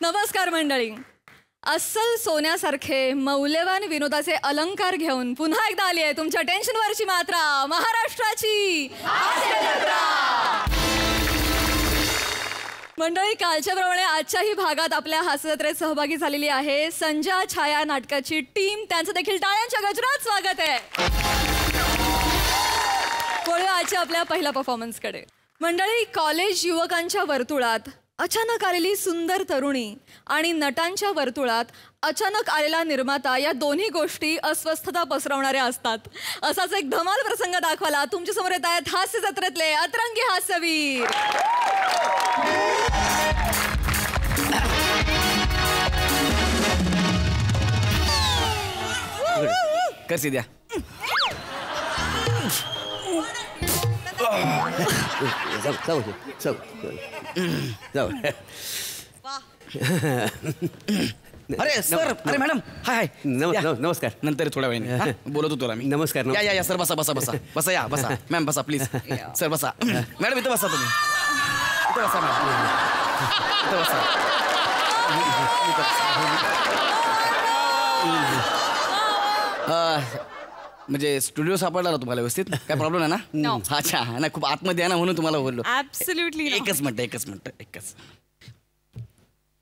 नमस्कार मंडळी. अस्सल सोन्यासारखे मौल्यवान विनोदाचे अलंकार घेऊन पुन्हा एकदा आली आहे तुमच्या टेन्शनवरची मात्रा, महाराष्ट्राची हास्य जत्रा. मंडळी, कालच्याप्रमाणे आजच्याही भागात आपल्या हास्य जत्रेत सहभागी झालेली आहे संजा छाया नाटकाची टीम. त्यांचं देखील टाळ्यांच्या गजरात स्वागत आहे. वळूया आजच्या आपल्या पहिल्या परफॉर्मन्सकडे. मंडळी, कॉलेज युवकांच्या वर्तुळात अचानक आलेली सुंदर तरुणी आणि नटांच्या वर्तुळात अचानक आलेला निर्माता या दोन्ही गोष्टी अस्वस्थता पसरवणाऱ्या असतात. असाच एक धमाल प्रसंग दाखवायला तुमच्या समोर येत आहेत हास्य जत्रेतले अतरंगी हास्यवीर. कशी द्या अरे सर, अरे मॅडम, हाय हाय, नमस्कार. नंतर थोड्या वेळाने बोलतो तुला मी. नमस्कार. या या सर, बसा बसा बसा बसा, या बसा मॅम, बसा प्लीज. सर बसा. मॅडम इथं बसा, तुम्ही इथं बसा मॅडम, इथं बसा. म्हणजे स्टुडिओ सापडला ना तुम्हाला व्यवस्थित? काय प्रॉब्लेम आहे ना? अच्छा, नाही खूप आतमध्ये आहे ना म्हणून तुम्हाला बोललो. ऍब्सोल्युटली. एकच मिनिट.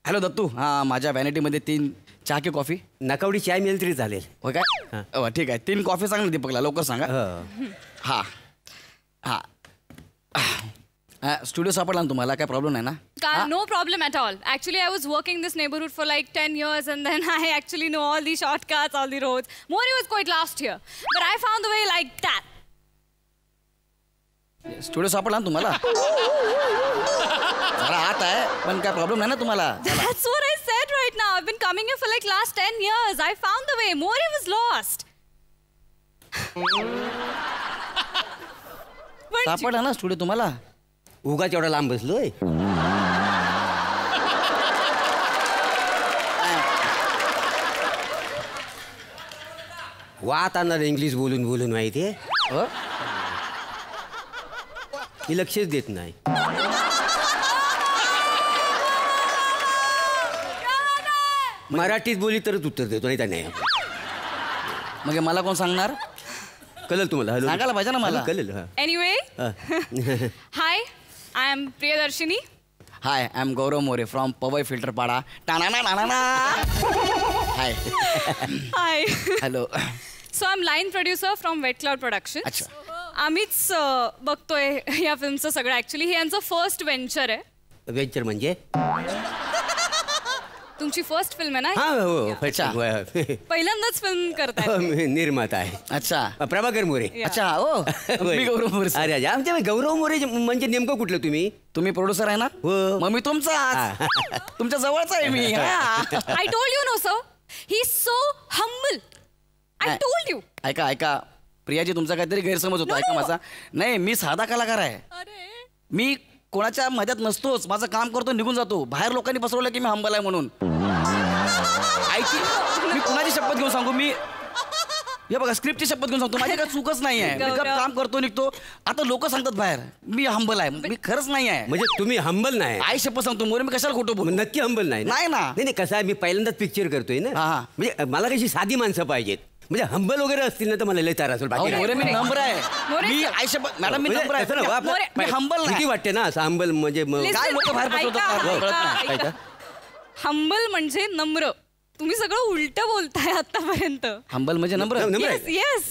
हॅलो दत्तू, हां माझ्या व्हॅनिटीमध्ये 3 चहा की कॉफी? नकावडी चाय मिळेल तरी चालेल. हो काय? ठीक आहे, 3 कॉफी सांग ना दीपकला, लवकर सांगा. हां हां, स्टुडिओ सापडला ना तुम्हाला? काय प्रॉब्लेम नाही ना? No problem at all. Actually, I was working this neighborhood for like 10 years and then I actually know all the shortcuts, all the roads. Mori was quite lost here. But I found the way like that. Studio सापडला ना तुम्हाला? जरा आत आहे पण काय problem नाही ना तुम्हाला? That's what I said right now. I've been coming here for like last 10 years. I found the way. Mori was lost. सापडला ना स्टुडिओ तुम्हाला? उगाच एवढा लांब बसलोय. वात आणणार इंग्लिश बोलून बोलून माहितीये. मी लक्षच देत नाही. मराठीत बोली तरच उत्तर देतो, नाही तर नाही. मग मला कोण सांगणार? कळलं तुम्हाला? सांगायला पाहिजे ना मला. कळलं. Anyway, hi, I am Priyadarshini. Hi, I am Gaurav More from Powai Filter Pada. Hi. Hi. Hello. So I'm line producer from Wet Cloud Productions. अच्छा. आम्हीच बघतोय या फिल्मचं सगळं. ऍक्च्युली हे यांचं फर्स्ट व्हेंचर आहे. वेंचर म्हणजे? तुमची फर्स्ट फिल्म आहे ना? हो. पहिल्यांदाच फिल्म करताय. निर्माता आहे. अच्छा, प्रभाकर मोरे. अच्छा. हो, मी गौरव मोरे. अरे आमच्या गौरव मोरे म्हणजे नेमकं कुठलं? तुम्ही प्रोड्युसर आहे ना? मग मी तुमचा तुमच्या जवळचा आहे मी. I told you no sir. He's so humble. I told you. ऐका प्रियाजी, तुमचा काहीतरी गैरसमज होतो. ऐका माझा. नाही, मी साधा कलाकार आहे. मी कोणाच्या मध्यात नसतोच. माझं काम करतो, निघून जातो. बाहेर लोकांनी पसरवलं की मी हंबल आहे म्हणून. ऐकी, मी कुणाची शपथ घेऊन सांगू? मी हे बघा, स्क्रिप्टची शपथ घेऊन सांगतो, माझी काय चूकच नाही आहे. मी काम करतो, निघतो. आता लोक सांगतात बाहेर मी हंबल आहे. मी खरंच नाही आहे. म्हणजे तुम्ही हंबल नाही? आई शपथ सांगतो मोरे, मी कशाला खोटं बोलू? नक्की हंबल नाही? नाही ना. नाही, कसं आहे, मी पहिल्यांदाच पिक्चर करतोय ना. म्हणजे मला कशी साधी माणसं पाहिजेत. म्हणजे हंबल वगैरे असतील ना तर मला लय तार असेल. मोरे, मी नंबर आहे. मी आई शपथ मॅडम, मी नंबर आहे. मी हंबल किती वाटते ना असं हंबल म्हणजे? काय लोक बाहेर पसरवतात. हंबल म्हणजे नम्र. तुम्ही सगळं उलट बोलताय आतापर्यंत. हंबल म्हणजे नम्र? येस.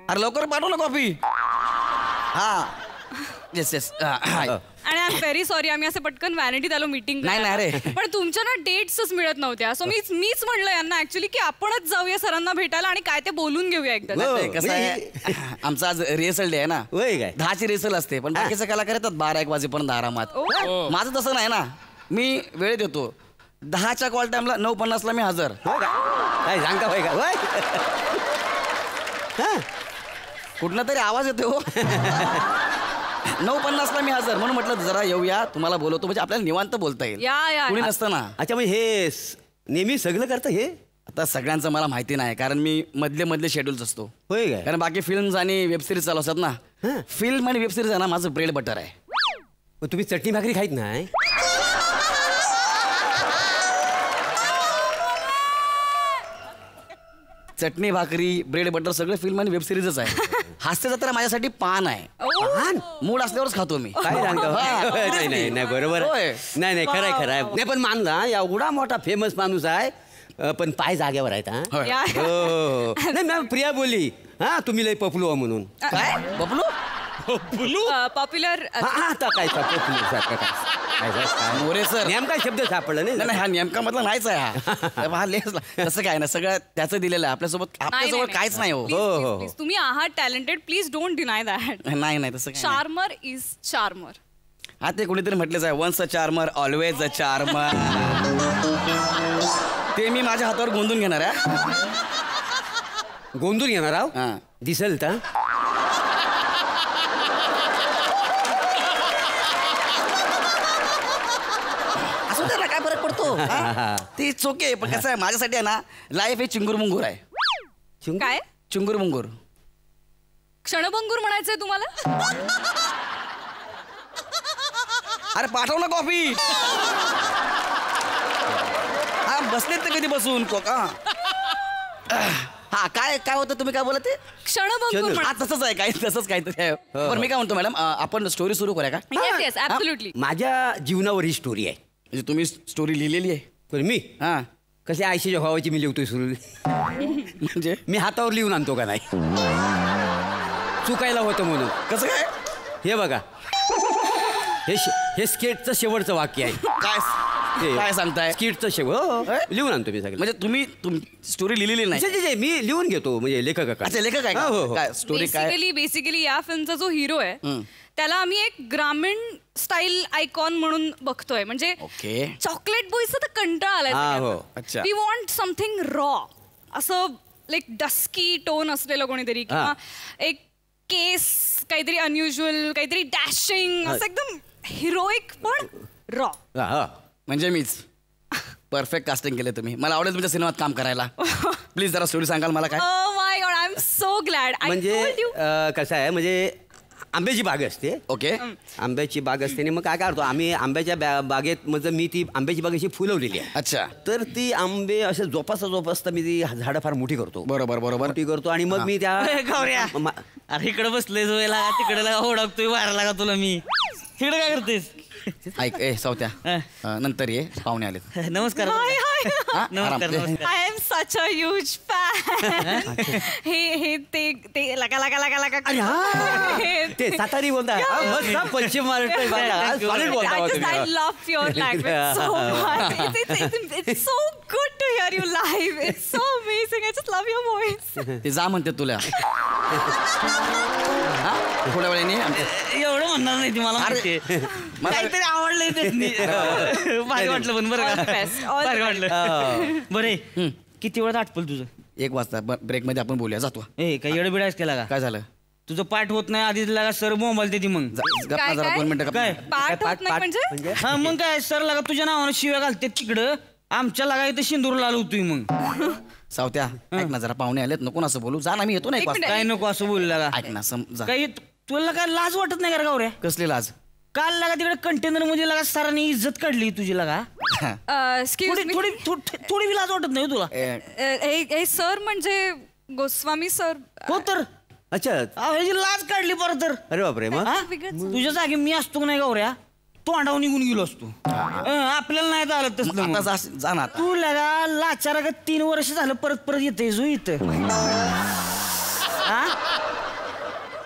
अरे लवकर पाठव ना कॉफी. हा, येस. आणि आय एम व्हेरी सॉरी, आम्ही असं पटकन व्हॅनिटीत आलो मीटिंग. नाही रे, पण तुमच्या ना डेट्सच मिळत नव्हत्या. सो मीच म्हणलं यांना ऍक्च्युली की आपणच जाऊया सरांना भेटायला आणि काय ते बोलून घेऊया एकदा. कसं आहे, आमचा आज रिहर्सल डे आहे ना. 10ची रिहर्सल असते, पण बाकीचे कलाकार येतात 12-1 वाजेपर्यंत आरामात. माझं तसं नाही ना. मी वेळेत येतो. 10च्या कॉल टाइमला 9:50ला मी हजर. काय सांगा भाई का? कुठला तरी आवाज येतो. 9:50ला मी हजर, म्हणून म्हटलं जरा येऊया, तुम्हाला बोलवतो, म्हणजे आपल्याला निवांत बोलता येईल. कुणी नसतं ना. अच्छा, म्हणजे हे नेहमी सगळं करतं हे? आता सगळ्यांचं मला माहिती नाही, कारण मी मधले शेड्यूल्स असतो. होय काय? कारण बाकी फिल्म्स आणि वेब सिरीज चालू असतात ना, फिल्म आणि वेब सिरीज आहे ना माझं ब्रेड बटर आहे. मग तुम्ही चटणी भाकरी खाईत नाही? चटणी भाकरी ब्रेड बटर सगळं फिल्म आणि वेब सिरीजच आहे. हास्य जत्रा माझ्यासाठी पान आहे. पान? मूड असल्यावरच खातो मी. काय सांगतो? नाही नाही नाही बरोबर होय. आहे. नाही नाही खरंय खरंय. नाही पण मानला एवढा मोठा फेमस माणूस आहे पण पाय जागेवर आहेत हा. होय. हो. नाही मॅम प्रिया बोलली हा तुम्ही लय पपलू हो म्हणून. काय बबलू पॉप्युलर हा आता काय पपलू सारखं काय मोरे सर नेमका शब्द सापडला नाही. नाही हा नेमका मधला नाहीच आहे हा लेस तसं काय ना सगळं त्याचं दिलेलं आहे आपल्यासोबत काहीच नाही हो. हो. तुम्ही आहात talented, please don't deny that. नाही तसं काय नाही. Charmer is charmer. हा ते कोणीतरी म्हटलंच आहे once a charmer always a charmer. ते मी माझ्या हातावर गोंधून घेणार आहे. गोंधून घेणार आहो हा. दिसेल तर असं त्याला काय फरक पडतो ते चोके पण कसं आहे माझ्यासाठी आहे ना लाईफ हे चिंगूर मुंगूर आहे. काय चिंगूर मुंगूर क्षणभंगूर म्हणायचंय तुम्हाला? अरे पाठव ना कॉफी. हा बसलेत तर कधी बसून कोका. हा काय काय होतं तुम्ही काय बोलत ते क्षणभंगूर हा तसंच आहे तसंच काहीतरी आहे. पण मी काय म्हणतो मॅडम आपण स्टोरी सुरू करूया का? Yes absolutely. माझ्या जीवनावर ही स्टोरी आहे. म्हणजे तुम्ही स्टोरी लिहिलेली आहे? पण मी हा कसे आयशीच्या भावाची मी लिहितोय सुरू. म्हणजे मी हातावर लिहून आणतो का नाही चुकायला होतं म्हणून. कसं काय हे बघा हे स्केटचं शेवटचं वाक्य आहे. काय सांगताय? स्किटचं शेवट लिहून आणतो मी सगळं. म्हणजे तुम्ही स्टोरी लिहिलेली नाही? जे मी लिहून घेतो म्हणजे लेखक. अच्छा लेखक आहे हो, हो. काय स्टोरी काय? बेसिकली या फिल्मचा जो हिरो आहे त्याला आम्ही एक ग्रामीण स्टाईल आयकॉन म्हणून बघतोय. म्हणजे ओके चॉकलेट बॉयचा तर कंटाळा हा, आलाय. हो. अच्छा. वी वॉन्ट समथिंग रॉ, असं लाईक डस्की टोन असलेलं कोणीतरी किंवा एक केस काहीतरी अनयुज्युअल काहीतरी डॅशिंग असं एकदम हिरोईक पण रॉ. म्हणजे मीच परफेक्ट कास्टिंग केलं तुम्ही. मला आवडेल तुमच्या सिनेमात काम करायला. प्लीज जरा स्टोरी सांगाल मला काय? Oh my God, I'm so glad. I म्हणजे told you. कसं आहे म्हणजे आंब्याची बाग असते. ओके आंब्याची बाग असते आणि मग काय करतो आम्ही आंब्याच्या बागेत म्हणजे मी ती आंब्याची बाग अशी फुलवलेली आहे. अच्छा तर ती आंबे असे जोपासता मी ती झाडं फार मोठी करतो. बरोबर मोठी करतो आणि मग मी त्या अरे इकडे बसलोय जोयला तिकडे लागा ओढकतोय बाहेर लागा तुला मी इकडे काय करतेस? ऐक ए सावत्या नंतर ये पाहुणे आले. नमस्कार. Hi, hi. नमस्कार नमस्कार. I am such a huge fan. हे ते लगा लगा लगा लगा. अरे हा ते सातारी बोलता पश्चिम महाराष्ट्र solid बोलता हो तुम्ही. I love your language so much. It's so good to hear you live. It's so amazing. I just love your voice. ते जा म्हणते तुला. थोड्या वेळाने एवढं म्हणणार नाही ती मला माहितीये. काहीतरी आवडलंय ते भारी वाटलं पण बरं All the का best. All भारी the वाटलं. बरे किती वेळात आटपल तुझं? 1 वाजता ब्रेक मध्ये आपण बोलूया. जातो. ए काही येडबिड आहेस केला का? काय झालं? तुझं पाठ होत नाही आधीच लागा सर मोबाईल देते मग गप्पा काय, जरा काय? 2 मिनिटं काय? गप्पा. पाठ होत नाही म्हणजे? हा मग काय सर लागा तुझ्या नावानं शिव्या घालते तिकडं आमच्या लागा इथं शिंदूर लाल होतोय मग. सावत्या ऐक ना जरा पाहुणे आलेत नको ना असं बोलू. जा ना मी येतो ना 1 वाजता. काय नको असं बोलू लागा. ऐक ना जा. काही तुला काय लाज वाटत नाही का गावऱ्या? कसली लाज? काल लागा तिकडे कंटेनर मध्ये लागा सरांनी इज्जत काढली तुझी लागा. Excuse थोडी me. थोडी थोडी बी लाज वाटत नाही तुला? हे सर म्हणजे गोस्वामी सर. हो तर अच्छा ह्याची लाज काढली परत तर. अरे बापरे मग हा? तुझ्या जागी मी असतो का नाही गौऱ्या तोंडावर निघून गेलो असतो. आपल्याला नाही आलं तसलं आता मग. जा ना आता. तू लगा लाचारा 3 वर्ष झालं परत येते जो इथं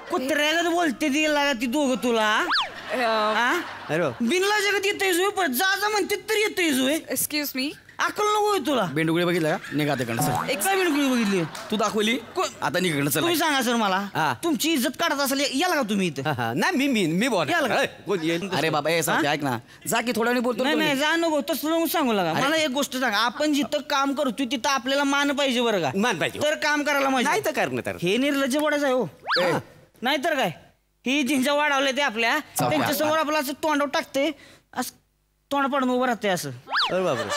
कुत्र्याला बोलते ती लागा ती दोघं तुला. अरे बाप. बिनला जगत येतोय जो पण जा म्हणते तरी येतोय जो. Excuse me. अक्कल नको होय तुला. बेंडुगुळी बघितलं का? निघा तिकडनं चल. एक काय बिनकुळी बघितली तू दाखवली आता निघणं चल. तुम्ही सांगा सर मला हा. तुमची इज्जत काढत असेल याला का तुम्ही इथं? हा, हा. नाही मी बोल याला का? अरे बाबा हे सांगते ऐक ना जा की थोड्या वेळाने बोलतो ना नाही नाही तुम्ही. जा नको तसं नको सांगू लागा. मला एक गोष्ट सांगा आपण जिथं काम करतोय तिथं आपल्याला मान पाहिजे बरं का? मान पाहिजे. तर काम करायला नाही पाहिजे. तर करणं तर हे निर्लज्ज वाडाच आहे हो. नाहीतर काय ही जिंजा वाढवले ते आपल्या त्यांच्या समोर आपलं असं तोंडावर टाकते असं तोंड पाडून उभं राहते असं. अरे बापरे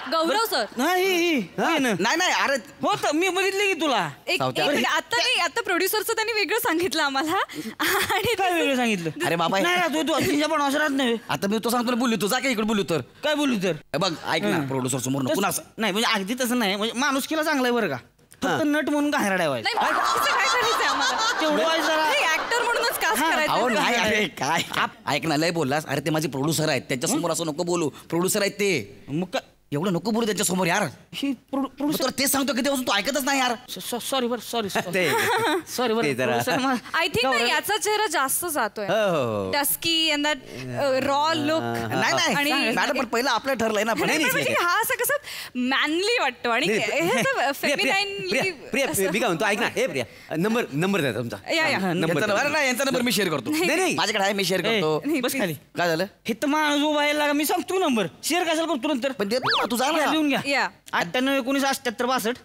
गौरव सर. नाही नाही अरे हो तर मी बघितली की तुला एक सावत्या. मिनिट, आता नाही, आता प्रोड्युसरचं त्यांनी वेगळं सांगितलं आम्हाला आणि काय वेगळं सांगितलं अरे बाबा नाही राहतो तू तिच्या पण असं राहत नाही आता मी तो सांगतो ना, बोलू तू जा का इकडे बोलू तर काय बोलू तर हे बघ ऐक ना प्रोड्युसर समोर नको ना असं. नाही म्हणजे अगदी तसं नाही म्हणजे माणूस केला चांगला आहे बरं का फक्त नट म्हणून काय रडायचं नाही बाकीचं काय करायचंय आम्हाला तेवढं व्हायचं जरा. ऍक्टर म्हणूनच कास्ट अहो करायचं. नाही अरे काय ऐक ना लय बोललास अरे ते माझे प्रोड्युसर आहेत त्यांच्यासमोर असं नको बोलू प्रोड्युसर आहेत ते मग काय एवढं नको बोलू त्यांच्यासमोर यार ही मग तुला तेच सांगतो किती वाजून तू ऐकतच नाही यार सॉरी बरं सॉरी ते सॉरी ते जरा- बरं आय थिंक नाही याचा चेहरा जास्त जातोय हो. Dusky and that raw look नाही नाही आणि- मॅडम पण पहिलं आपलं ठरलंय ना पण नाही, नाही, म्हणजे हा असं कसं मॅनली वाटतो आणि फेमिनाईनली प्रिया मी काय म्हणतो ऐक ना हे प्रिया नंबर द्या तुमचा या. नंबर यांचा नाही यांचा नंबर मी शेअर करतो नाही नाही माझ्याकडे आहे मी शेअर करतो बस खाली काय झालं हे तर माणूस उभा आहे लागा मी सांगतो नंबर शेअर कशाला करतो नंतर पण देतो ना, तू जा ना लिहून घ्या या 98 19 78 62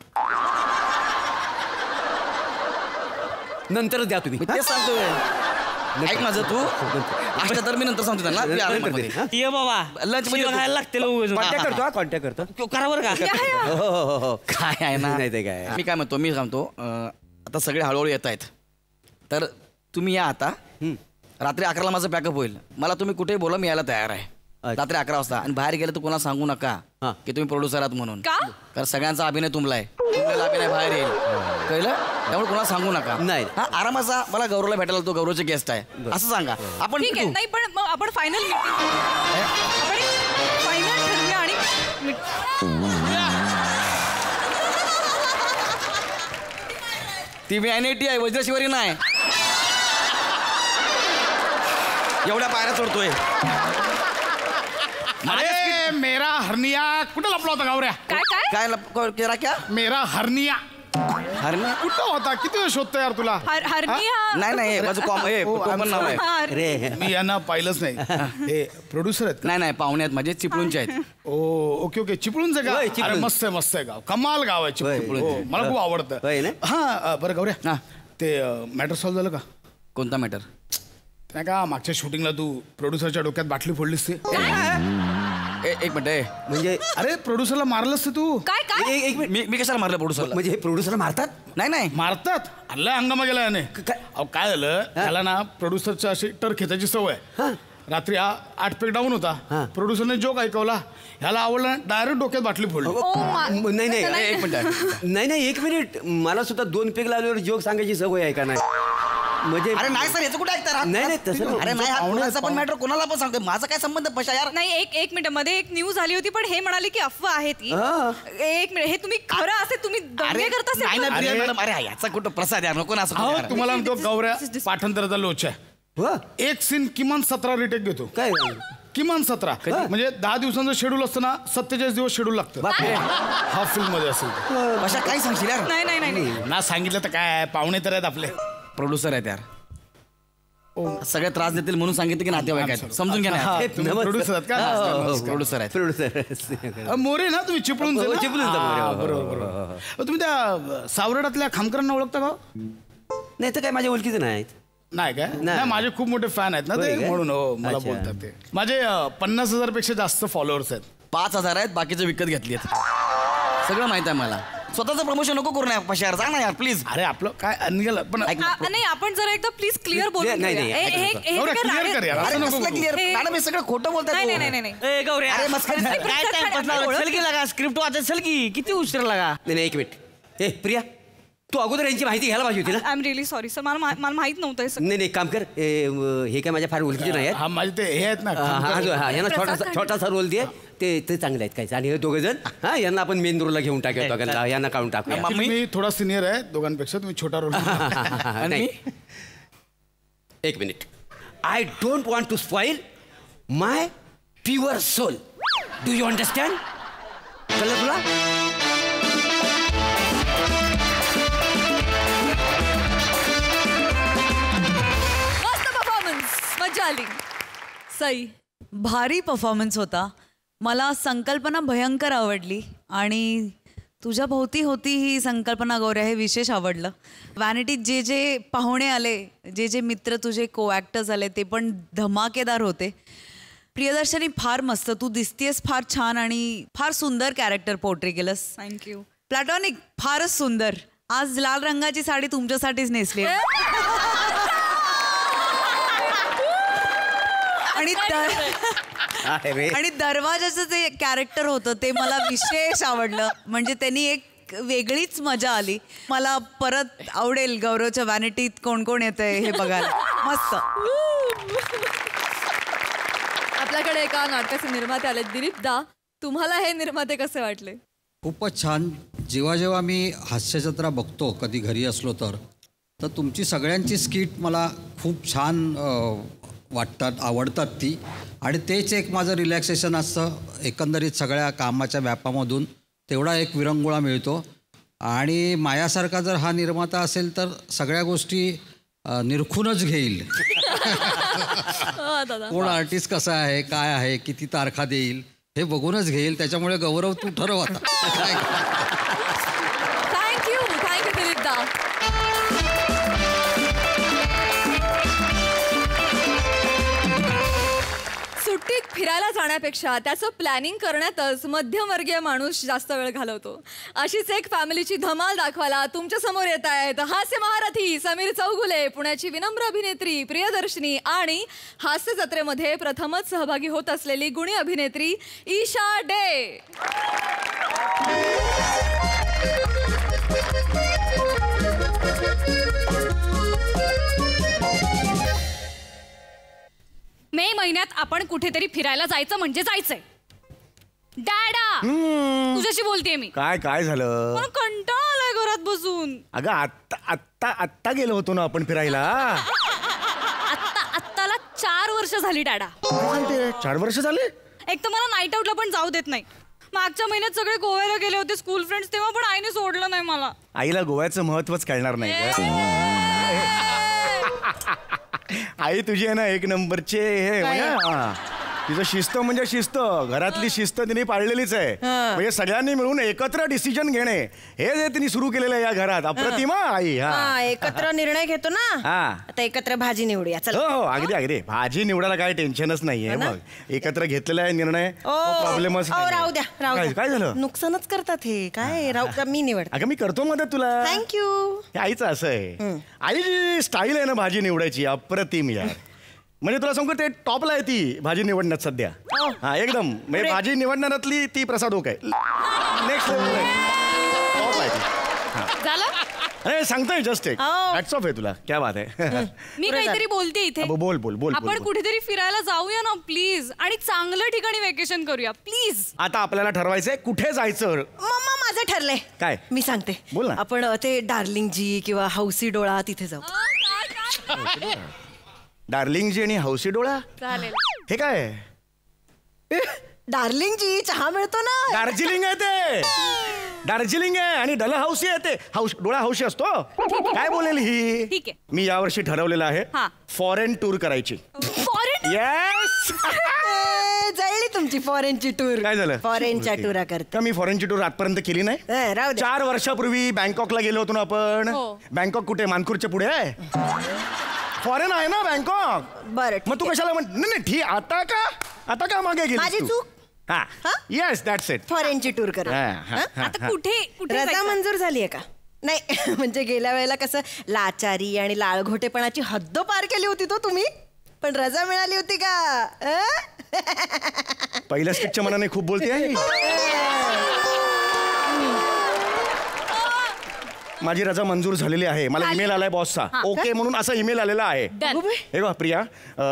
नंतरच द्या तुम्ही मी तेच सांगतोय ऐक माझं तू तर मी नंतर सांगतो त्यांना तू या नंतर मध्ये. दे, हा? ये बाबा Lunch मध्ये शिवाय खायला लागते कॉन्टॅक्ट करतो हा कॉन्टॅक्ट करतो करा बरं का हो हो हो काय आहे ना नाही ते काय मी काय म्हणतो मी सांगतो आता सगळे हळूहळू येत आहेत तर तुम्ही या आता रात्री 11ला माझं पॅकअप होईल मला तुम्ही कुठेही बोला मी यायला तयार आहे अच्छा. रात्री 11 वाजता आणि बाहेर गेलं तर कोणाला सांगू नका हा. की तुम्ही प्रोड्युसर आहात म्हणून का? कारण सगळ्यांचा अभिनय तुमलाय तुमला अभिनय बाहेर येईल कळलं त्यामुळे कोणाला सांगू नका नाही. हा आरामाचा मला गौरवला भेटायला तो गौरवचे गेस्ट आहे असं सांगा आपण ठीक आहे भेटू. नाही पण मग आपण फायनल आपण फायनल ठरवूया आणि ती व्हॅनिटी आहे वज्रशिवारी नाही एवढ्या पायऱ्या चढतोय अरे मेरा हरनिया कुठं लपला होता गावऱ्या काय काय काय केला क्या मेरा हरनिया हरण्या कुठं होता किती वेळ शोधतो यार तुला हरनिया नाही नाही माझं कॉमन नाव आहे अरे मी यांना पाहिलंच नाही हे प्रोड्युसर आहेत का? नाही नाही पाहुणे आहेत माझे चिपळूनचे आहेत ओ ओके ओके चिपळूणचं गाव होय, चिपळूण. अरे मस्त आहे गाव कमाल गाव आहे चिपळूण होय. हो, मला खूप आवडतं होय ना? हा बरं गौऱ्या हा. ते मॅटर सॉल्व्ह झालं का कोणता मॅटर नाही का मागच्या शूटिंगला तू प्रोड्युसरच्या डोक्यात बाटली फोडलीस ते एक मिनिट ए. म्हणजे अरे प्रोड्युसरला मारलंस ते तू काय काय एक मिनिट मी कशाला मारलं प्रोड्युसरला म्हणजे हे प्रोड्युसरला मारतात नाही नाही मारतात हल्ला अंगामा गेला याने काय? अहो काय झालं त्याला ना प्रोड्युसरची अशी टर खेचायची सवय हा. रात्री 8 पेक डाऊन हा. होता प्रोड्युसरने जोक ऐकवला ह्याला आवडला डायरेक्ट डोक्यात बाटली फोडली नाही नाही एक मिनिट नाही एक मिनिट मला सुद्धा 2 पेग लागल्यावर जोक सांगायची सवय आहे का नाही म्हणजे अरे नाही सर याचं कुठे ऐकता नाही तसं नाही. अरे नाही हा कोणाचा पण मॅटर कोणाला पण सांगतो माझा काय संबंध पशा यार नाही एक मिनिट मध्ये एक न्यूज आली होती पण हे म्हणाले की अफवा आहे ती हा. एक मिनिट हे तुम्ही खरं असे तुम्ही दंगे करता नाही असेल ना प्रिया अरे. मॅडम अरे याचा कुठं प्रसाद यार नको ना असं करू अहो यार. तुम्हाला तो गौऱ्या पाठांतराचा लोच आहे हो? एक सीन किमान 17 रिटेक घेतो काय किमान 17 म्हणजे 10 दिवसांचं शेड्यूल असतं ना 47 दिवस शेड्यूल लागतं बापरे. हाफ फिल्म मध्ये असेल तर. पशा काय सांगशील यार नाही ना सांगितलं तर काय पाहुणे तर आहेत आपले प्रोड्युसर आहेत यार सगळे त्रास देतील म्हणून सांगितलं की नातेवाईक आहेत समजून घ्या हा, ना तुम्ही producer आहात का? नमस्कार. प्रोड्युसर आहेत प्रोड्युसर मोरे ना तुम्ही चिपळूण हो, चिपळूणचा मोरे, हो, बरोबर तुम्ही त्या सावरडातल्या खामकरांना ओळखता का नाही तर काय माझ्या ओळखीचं नाही नाही काय नाही माझे खूप मोठे फॅन आहेत ना होय ते काय? म्हणून हो मला अच्छा. बोलतात ते माझे 50,000 पेक्षा जास्त फॉलोअर्स आहेत 5,000 आहेत बाकीचे विकत घेतली सगळं माहित आहे मला स्वतःचं प्रमोशन नको करू नये पशार जा ना यार प्लीज अरे आपलं काय अनगेल पण ऐक ना, नाही आपण जरा एकदा प्लीज क्लिअर बोलून नाही, घेऊया. नाही, हे- हे- हे एवढं काय clear राडे- कर यार. अरे असं नको कसलं करू. क्लिअर हे- मॅडम हे सगळं खोटं बोलताय नाही तू. नाही नाही नाही ए गौऱ्या अरे मस्करी काय नाही, टाइमपास नाही, लावला नाही, चल की लागा स्क्रिप्ट वाचत चल की किती उशीर लागा नाही एक मिनिट हे प्रिया तू अगोदर यांची माहिती घ्यायला पाहिजे होती ना I am really sorry sir मला माहित नव्हतं हे सगळं. नाही नाही काम कर हे काय माझ्या फार ओळखीचे नाही आहेत हा माझे ते हे आहेत ना यांना छोटासा रोल दे ते चांगले आहेत काय आणि हे दोघं जण हा यांना आपण मेन रोलला घेऊन टाकूया दोघांना यांना काढून टाकूया मम्मी? मी थोडा सिनियर आहे दोघांपेक्षा तुम्ही छोटा रोल आणि मी? एक minute I don't want to spoil my pure soul do you understand कळलं तुला मस्त परफॉर्मन्स मजा आली सई भारी परफॉर्मन्स होता मला संकल्पना भयंकर आवडली आणि तुझ्या भोवती होती ही संकल्पना गौऱ्या हे विशेष आवडलं वॅनिटीत जे जे पाहुणे आले जे जे मित्र तुझे को ॲक्टर्स आले ते पण धमाकेदार होते प्रियदर्शनी फार मस्त, तू दिसतेस फार छान आणि फार सुंदर कॅरेक्टर पोर्ट्रे केलंस. थँक्यू. प्लॅटॉनिक फारच सुंदर. आज लाल रंगाची साडी तुमच्यासाठीच नेसली आणि दरवाजाचं जे कॅरेक्टर होतं ते मला विशेष आवडलं. म्हणजे त्यांनी एक वेगळीच मजा आली. मला परत आवडेल गौरवच्या व्हॅनिटीत कोण कोण येतंय हे बघायला. मस्त. आपल्याकडे एका नाटकाचे निर्माते आले, दिलीप दा. तुम्हाला हे निर्माते कसे वाटले? खूपच छान. जेव्हा मी हास्यजत्रा बघतो कधी घरी असलो तर तुमची सगळ्यांची स्किट मला खूप छान वाटतात, आवडतात ती. आणि तेच एक माझं रिलॅक्सेशन असतं. एकंदरीत सगळ्या कामाच्या व्यापामधून तेवढा एक विरंगुळा मिळतो. आणि माझ्यासारखा जर हा निर्माता असेल तर सगळ्या गोष्टी निरखूनच घेईल. कोण आर्टिस्ट कसा आहे, काय आहे, किती तारखा देईल हे बघूनच घेईल. त्याच्यामुळे गौरव तू ठरव आता. थँक्यू दिलीप दा. सुट्टीत फिरायला जाण्यापेक्षा त्याचं प्लॅनिंग करण्यातच मध्यमवर्गीय माणूस जास्त वेळ घालवतो. अशीच एक फॅमिलीची धमाल दाखवायला तुमच्या समोर येत आहेत हास्य महारथी समीर चौगुले, पुण्याची विनम्र अभिनेत्री प्रियदर्शनी आणि हास्य जत्रेमध्ये प्रथमच सहभागी होत असलेली गुणी अभिनेत्री ईशा डे. मे महिन्यात आपण कुठेतरी फिरायला जायचं म्हणजे जायचंय. डॅडा, तुझ्याशी बोलतेय मी. काय झालं? मला कंटाळा आलाय घरात बसून. अगं आत्ता गेलो होतो ना आपण फिरायला. आत्ताला 4 वर्ष झाली डॅडा. 4 वर्ष झाले? एक तर मला नाईट आउटला पण जाऊ देत नाही. मागच्या महिन्यात सगळे गोव्याला गेले होते स्कूल फ्रेंड्स, तेव्हा पण आईने सोडलं नाही मला. आईला गोव्याचं महत्वच कळणार नाही. आई तुझी आहे ना एक नंबरचे हे म्हणजे तिचं शिस्त म्हणजे शिस्त, घरातली शिस्त तिने पाळलेलीच आहे. म्हणजे सगळ्यांनी मिळून एकत्र डिसिजन घेणे हे जे तिने सुरू केलेलं आहे या घरात. अप्रतिम आई. हा, एकत्र निर्णय घेतो ना. आता एकत्र भाजी निवडूया. चल. हो अगदी भाजी निवडायला काय टेन्शनच नाहीये. मग एकत्र घेतलेला आहे निर्णय, प्रॉब्लेमच राहू द्या. काय झालं? नुकसानच करतात हे. काय राहू द्या, मी निवड. अगं मी करतो मदत तुला. थँक्यू. आईचं असं आहे, आईची स्टाईल आहे ना भाजी निवडायची अप्रतिम यार. म्हणजे तुला सांगू ते टॉपला आहे ती भाजी निवडण्यात सध्या. हा एकदम म्हणजे भाजी निवडण्यातली ती प्रसाद ओक आहे. नेक्स्ट लेवल टॉप आहे ती. झालं? अरे सांगतोय जस्ट एक हॅट्स ऑफ आहे तुला. क्या बात आहे. मी काहीतरी बोलते इथे. बोल. आपण कुठेतरी फिरायला जाऊया ना प्लीज, आणि चांगल्या ठिकाणी वेकेशन करूया प्लीज. आता आपल्याला ठरवायचंय कुठे जायचं. मम्मा माझं ठरलंय. काय? मी सांगते. बोल ना. आपण ते डार्लिंग जी किंवा हौसी डोळा तिथे जाऊ. डार्लिंग जी आणि हौसी डोळा. चालेल. हे काय? डार्लिंग जी चहा मिळतो ना. दार्जिलिंग आहे ते. दार्जिलिंग आहे आणि डल हौसी आहे ते. डोळा हौशी असतो. काय बोलेल ही? ठीक आहे. मी यावर्षी ठरवलेलं आहे फॉरेन टूर करायची. फॉरेन? येस. जळली तुमची फॉरेनची टूर. काय झालं? फॉरेनच्या टूरा करता. मी फॉरेनची टूर आजपर्यंत केली नाही. राहू दे. 4 वर्षापूर्वी बँकॉकला गेलो होतो ना आपण. बँकॉक कुठे? मानखुर्दच्या पुढे आहे. फॉरेन आहे ना बँकॉक. बरं मग तू कशाला नाही ठीक. आता का मागे गेली? माझी चूक. Yes that's it. फॉरेनची टूर कर. आता कुठे रजा मंजूर झाली आहे का? नाही म्हणजे गेल्या वेळेला कसं लाचारी आणि लाळघोटेपणाची हद्द पार केली होती तो तुम्ही, पण रजा मिळाली होती का? पहिल्या स्टिकच्या मनाने खूप बोलते आहे. माझी रजा मंजूर झालेली आहे. मला ईमेल आलाय बॉसचा. ओके म्हणून असा ईमेल आलेला आहे. हे बघ प्रिया,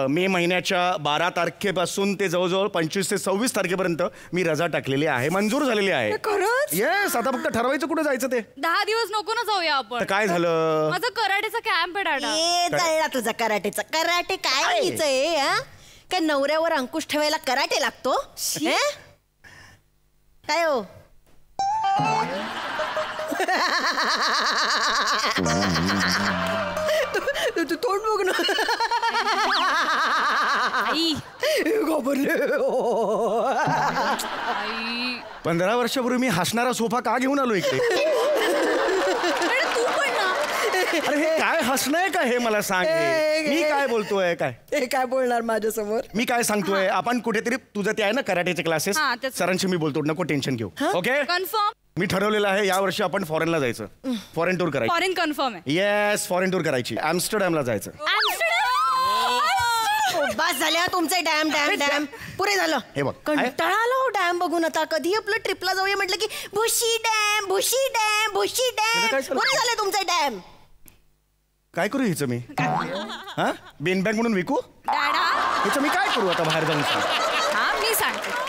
मे महिन्याच्या 12 तारखेपासून ते जवळजवळ 25 ते 26 तारखेपर्यंत मी रजा टाकलेली आहे. मंजूर झालेली आहे. येस. आता फक्त ठरवायचं कुठे जायचं ते. 10 दिवस नको ना जाऊया आपण. काय झालं? माझं कराटेचा कॅम्प आहे डाडा. जळला तुझा कराटेचा. कराटे काय व्हायचंय? काय नवऱ्यावर अंकुश ठेवायला कराटे लागतो? काय हो? तू तोंड बघ ना. आई 15 वर्षापूर्वी मी हसणारा सोफा का घेऊन आलो इकडे? तू पण ना. अरे हे काय हसणं आहे का हे मला सांग मी काय बोलतोय काय हे काय बोलणार माझ्यासमोर मी काय सांगतोय आपण कुठेतरी तुझं ते आहे ना कराटेचे क्लासेस हा, त्याचं- सरांशी मी बोलतो नको टेन्शन घेऊ ओके कन्फर्म मी ठरवलेलं आहे या वर्षी आपण फॉरेनला जायचं फॉरेन टूर करायची फॉरेन कन्फर्म आहे येस फॉरेन टूर करायची ॲम्स्टरडॅमला जायचं बस झाल्या तुमचे डॅम डॅम डॅम पुरे झालं हे बघ कंटाळा आलो डॅम बघून आता कधी आपलं ट्रिपला जाऊया म्हटलं की भुशी डॅम भुशी डॅम भुशी काय डॅम चाललंय? पुरे झाले तुमचे डॅम काय करू हिचं मी हा बेनबॅग म्हणून विकू डॅडा हिचं मी काय करू आता बाहेर जाऊन हा मी सांगते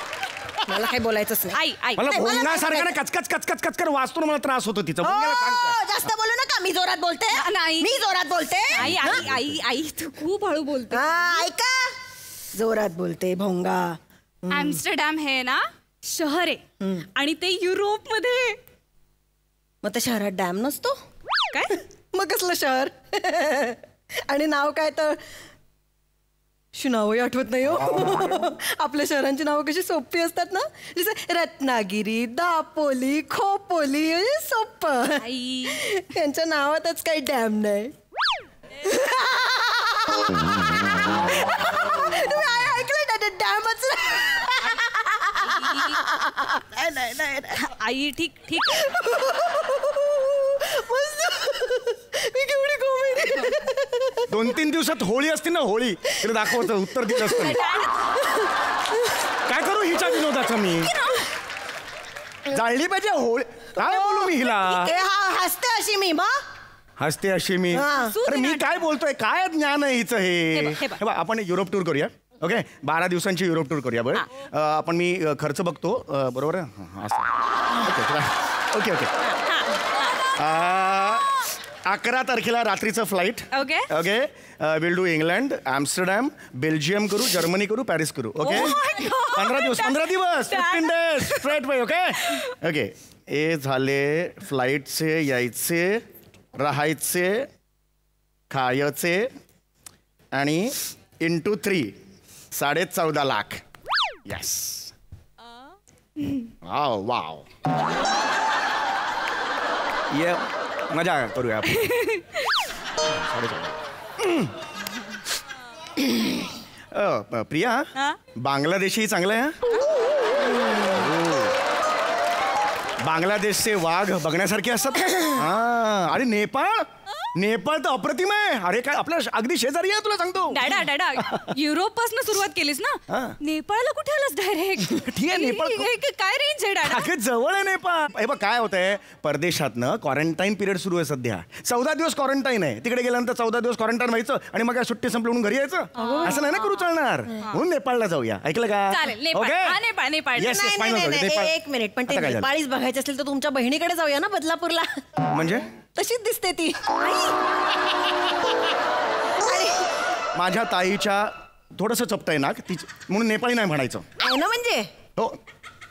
मला काही बोलायचंच नाही आई आई मला नाही, मला भोंगण्यासारखं नाही ना कचकच कचकच कचकच वाचतो ना मला त्रास होतो तिचा भोंग्याला सांग हो, जास्त बोलू नका मी जोरात बोलते नाही. मी जोरात बोलते आई आई आई आई तू खूप हळू बोलते हा, ऐका जोरात बोलते भोंगा ॲम्स्टरडॅम हे ना शहर आहे आणि ते युरोप मध्ये मग त्या शहरात डॅम नसतो काय मग कसलं शहर आणि नाव काय तर नावही आठवत नाही हो आपल्या शहरांची नावं कशी सोपी असतात ना जसं रत्नागिरी दापोली खोपोली सोपं आई त्यांच्या नावातच काही डॅम नाही तुम्ही ऐकलं डॅमच नाही नाही आई ठीक ठीक मी केवढी कॉमेडी 2-3 दिवसात होळी असते ना होळी तिला दाखवतं उत्तर दिलं असतं मी. काय करू हिच्या विनोदाचं मी जाळली पाहिजे होळी काय बोलू मी हिला हसते अशी मी मग हसते अशी मी अरे मी काय बोलतोय काय ज्ञान आहे हिचं हे हे बघ, आपण युरोप टूर करूया ओके 12 दिवसांची युरोप टूर करूया बरं आपण मी खर्च बघतो बरोबर ओके ओके 11 तारखेला रात्रीचं flight okay okay will do England Amsterdam Belgium करू जर्मनी करू पॅरिस करू ओके 15 दिवस 15 days straight way okay okay हे झाले फ्लाईटचे यायचे राहायचे खायचे आणि into 3 14.5 lakh yes wow wow ये मजा करूया आपण प्रिया बांगलादेशी चांगलं आहे बांगलादेशचे वाघ बघण्यासारखे असतात अरे नेपाळ नेपाळ तर अप्रतिम आहे अरे काय आपल्या अगदी शेजारी आहे तुला सांगतो डॅडा डॅडा युरोप पासून सुरुवात केलीस ना नेपाळला कुठे आलास डायरेक्ट ठीक आहे नेपाळ काय रेंज आहे डॅडा अगं जवळ आहे नेपाळ हे बघ काय होतंय परदेशातनं क्वारंटाईन पिरियड सुरू आहे सध्या 14 दिवस क्वारंटाईन आहे तिकडे गेल्यानंतर 14 दिवस क्वारंटाईन व्हायचं आणि मग सुट्टी संपली म्हणून घरी यायचं असं नाही ना करू चालणार म्हणून नेपाळला जाऊया ऐकलं का चालेल नेपाळ Yes, yes, final जाऊ दे. नेपाळ. एक मिनिट पण ते आता काय झालं? नेपाळीच बघायचं असेल तर तुमच्या बहिणीकडे जाऊया ना बदलापूरला म्हणजे तशीच दिसते ती माझ्या ताईच्या थोडस चपटय नाक म्हणून नेपाळी नाही म्हणायचं आहे ना म्हणजे हो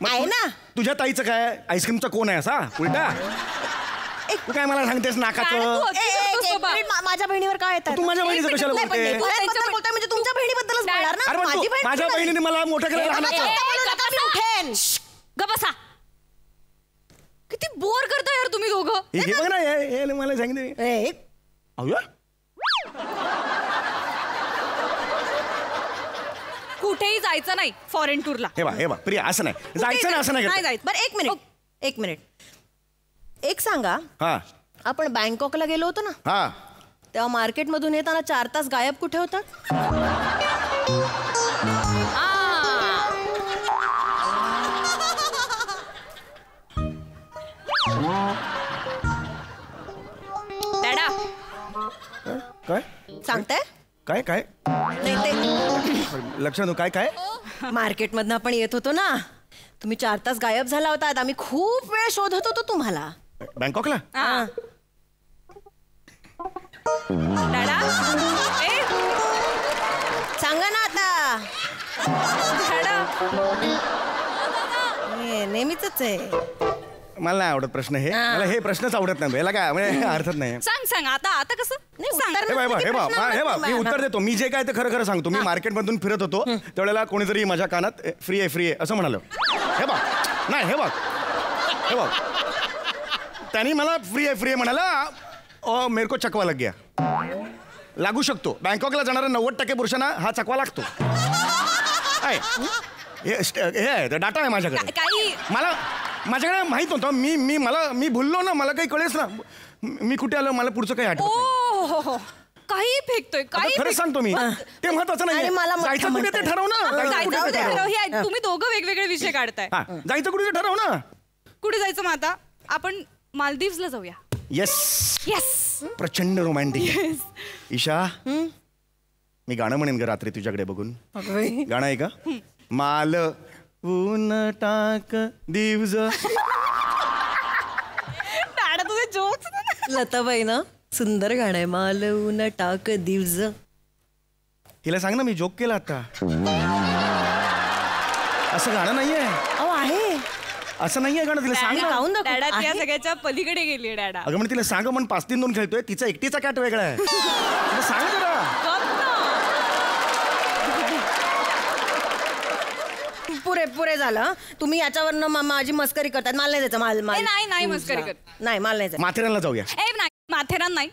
मग आहे ना तुझ्या ताईचं काय आईस्क्रीमचा कोण आहे असा उलटा तू काय मला सांगतेस नाकाचं माझ्या बहिणीवर काय येतात तू माझ्या बहिणीचं कशाला बोलते बोलताय म्हणजे तुमच्या बहिणीबद्दलच बोलणार ना अरे पण माझी तू बहीण माझ्या बहिणीने मला मोठं केलं लहानाचं ग बसा किती बोर करता यार तुम्ही दोघं हे बघ ना हे मला सांगितलं अहो कुठेही जायचं नाही फॉरेन टूरला हे बघ प्रिया असं नाही जायचं ना असं नाही नाही करता. जायचं बरं एक मिनिट एक सांगा हा आपण बँकॉकला गेलो होतो ना हा तेव्हा मार्केटमधून येताना 4 तास गायब कुठे होतात डॅडा काय सांगताय काय काय नाही ते लक्षात काय काय मार्केटमधनं आपण येत होतो ना तुम्ही 4 तास गायब झाला होता आम्ही खूप वेळ शोधत होतो तुम्हाला बँकॉकला डॅडा सांगा ना आता नेहमीच आहे मला नाही आवडत प्रश्न हे मला हे प्रश्नच आवडत नाही याला काय म्हणजे अर्थच नाही सांग आता कसं मी उत्तर देतो मी जे काय ते खरं खरं सांगतो मी मार्केटमधून फिरत होतो त्यावेळेला कोणीतरी माझ्या कानात फ्री आहे असं म्हणालं हे बघ नाही हे बघ त्यांनी मला फ्री आहे म्हणाला मेरे को चकवा लग गया लागू शकतो. बँकॉकला जाणाऱ्या 90% पुरुषांना हा चकवा लागतो. आहे. हे आहे डाटा आहे माझ्याकडे. काही मला माझ्याकडे माहित नव्हतं. मी भुललो ना, मला काही कळेच ना. मी कुठे आलो मला पुढचं काही आठवत नाही. हो काही फेकतोय काही खरं सांगतो मी. ते महत्वाचं नाही. जायचं कुठे ते ठरव ना. तुम्ही दोघं वेगवेगळे विषय काढताय. जायचं कुठे ते ठरव ना. कुठे जायचं मग आता? आपण मालदीव्सला जाऊया. येस प्रचंड रोमॅन्टिक. ईशा मी गाणं म्हणेन ग रात्री तुझ्याकडे बघून. गाणं आहे का? माल ऊन टाक दिवस. तुझे जोक्स. लताबाई ना सुंदर गाणं आहे. माल ऊन टाक दिवस. हिला सांग ना मी जोक केला आता. असं गाणं नाहीये. आहे असं नाहीये गाणं. तिला सांग ना. डॅडा त्या सगळ्याच्या पलीकडे गेली डॅडा. अगं म्हणजे तिला सांग. पण 5-3-2 खेळतोय. तिचा एकटीचा कॅट वेगळा आहे. तिला सांग जरा. पुरे झालं. तुम्ही याच्यावरनं माझी मस्करी करतात. मला नाही द्यायचं. नाही मस्करी करत. नाही मला नाही द्यायचं. माथेरानला जाऊया. नाही माथेरान नाही.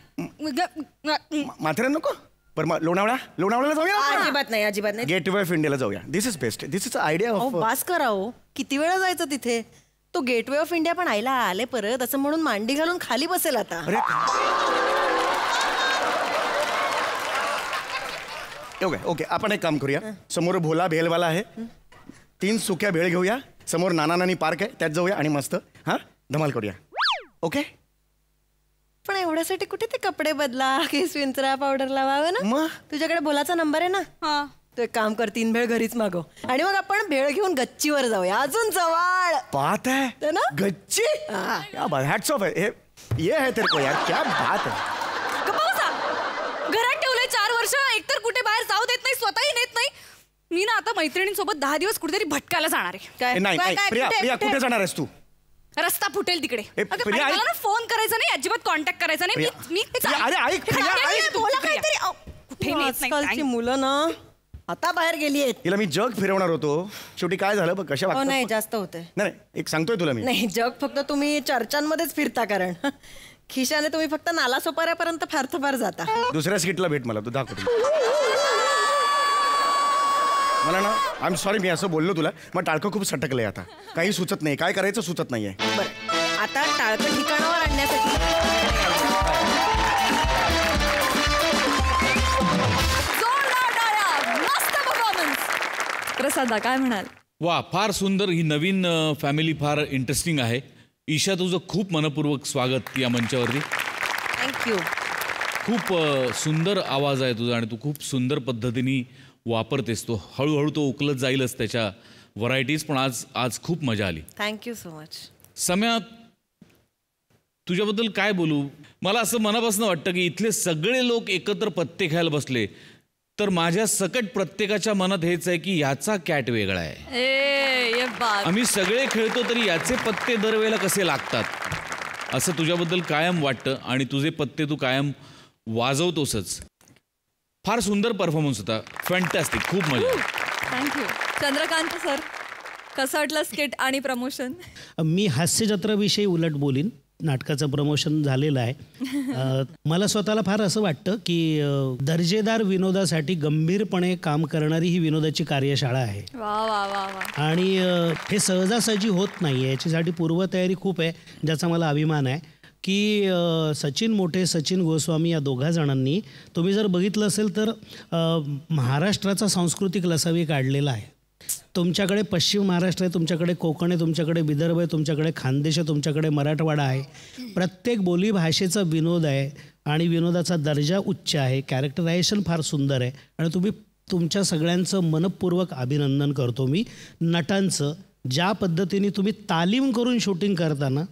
माथेरान नको. पर मग लोणावळ्याला जाऊया. अजिबात नाही. गेटवे ऑफ इंडियाला जाऊया. This is best. This is idea of. बास करा हो. किती वेळा जायचं तिथे? तो गेटवे ऑफ इंडिया पण आईला आले परत असं म्हणून मांडी घालून खाली बसेल आता. ओके आपण एक काम करूया. समोर भोला भेलवाला आहे. 3 सुक्या भेळ घेऊया. समोर नाना पार्क आहे त्यात जाऊया आणि मस्त धमाल करूया. ओके. पण एवढ्यासाठी कुठे ते कपडे बदला, केस विंचरा, पावडर लावावं ना. मग तुझ्याकडे भोलाचा नंबर आहे ना. तू एक काम कर 3 भेळ घरीच मागव आणि मग आपण भेळ घेऊन गच्चीवर जाऊया. अजून जवळ. बात है ना गच्ची. क्या बात. हॅट्स ऑफ है. ये है तेरे को यार. क्या बात है. घरात ठेवलंय 4 वर्ष. एकतर कुठे बाहेर जाऊ देत नाही, स्वतःही नेत नाही. मी ना आता मैत्रिणींसोबत 10 दिवस कुठेतरी भटकायला जाणार आहे. नाही प्रिया कुठे जाणार आहेस तू? रस्ता फुटेल तिकडे. प्रिया, मला ना फोन करायचा नाही, अजिबात कॉन्टॅक्ट करायचा नाही. अरे ऐक प्रिया, ऐक. कुठे नेत नाही. मुलं ना आता बाहेर गेली आहेत. हिला मी जग फिरवणार होतो. शेवटी काय झालं बघ कशा वागतात. नाही जास्त होतंय. नाही एक सांगतोय तुला मी. नाही जग फक्त तुम्ही चर्चांमध्येच फिरता. कारण खिशाने तुम्ही फक्त नाला सोपाऱ्यापर्यंत फार फार जाता. दुसऱ्या सीटला भेट मला. तू दाखवतो मला ना. आय एम सॉरी मी असं बोललो तुला. मग टाळकं खूप सटकलंय आता. काही सुचत नाही. काय करायचं सुचत नाहीये. बरं आता टाळकं ठिकाणावर आणण्यासाठी प्रसादा काय म्हणाल? वा फार सुंदर. ही नवीन फॅमिली फार इंटरेस्टिंग आहे. ईशा तुझं खूप मनपूर्वक स्वागत या मंचावरती. थँक्यू. खूप सुंदर आवाज आहे तुझा आणि तू खूप सुंदर पद्धतीने वापरतेस तो. हळूहळू तो उकलत जाईलच त्याच्या व्हरायटीज. पण आज खूप मजा आली. Thank you so much. सम्या तुझ्याबद्दल काय बोलू. मला असं मनापासून वाटतं की इथले सगळे लोक एकत्र पत्ते खेळायला बसले तर माझ्या सकट प्रत्येकाच्या मनात हेच आहे की याचा कॅट वेगळा आहे. आम्ही सगळे खेळतो तरी याचे पत्ते दरवेळेला कसे लागतात असं तुझ्याबद्दल कायम वाटतं. आणि तुझे पत्ते तू कायम वाजवतोसच. फार सुंदर परफॉर्मन्स होता. फॅन्टॅस्टिक. खूप मजा. थँक्यू. चंद्रकांत सर कसं वाटलं स्किट आणि प्रमोशन? मी हास्यजत्राविषयी उलट बोलीन. नाटकाचं प्रमोशन झालेलं आहे. मला स्वतःला फार असं वाटतं की दर्जेदार विनोदासाठी गंभीरपणे काम करणारी ही विनोदाची कार्यशाळा आहे. वा वा वा वा. आणि हे सहजासहजी होत नाही आहे. याच्यासाठी पूर्वतयारी खूप आहे ज्याचा मला अभिमान आहे की सचिन मोठे, सचिन गोस्वामी या दोघा जणांनी तुम्ही जर बघितलं असेल तर महाराष्ट्राचा सांस्कृतिक लसावी काढलेला आहे. तुमच्याकडे पश्चिम महाराष्ट्र आहे, तुमच्याकडे कोकण आहे, तुमच्याकडे विदर्भ आहे, तुमच्याकडे खानदेश आहे, तुमच्याकडे मराठवाडा आहे. प्रत्येक बोली भाषेचा विनोद आहे आणि विनोदाचा दर्जा उच्च आहे. कॅरेक्टरायझेशन फार सुंदर आहे आणि तुम्ही तुमच्या सगळ्यांचं मनपूर्वक अभिनंदन करतो मी. नटांचं ज्या पद्धतीने तुम्ही तालीम करून शूटिंग करताना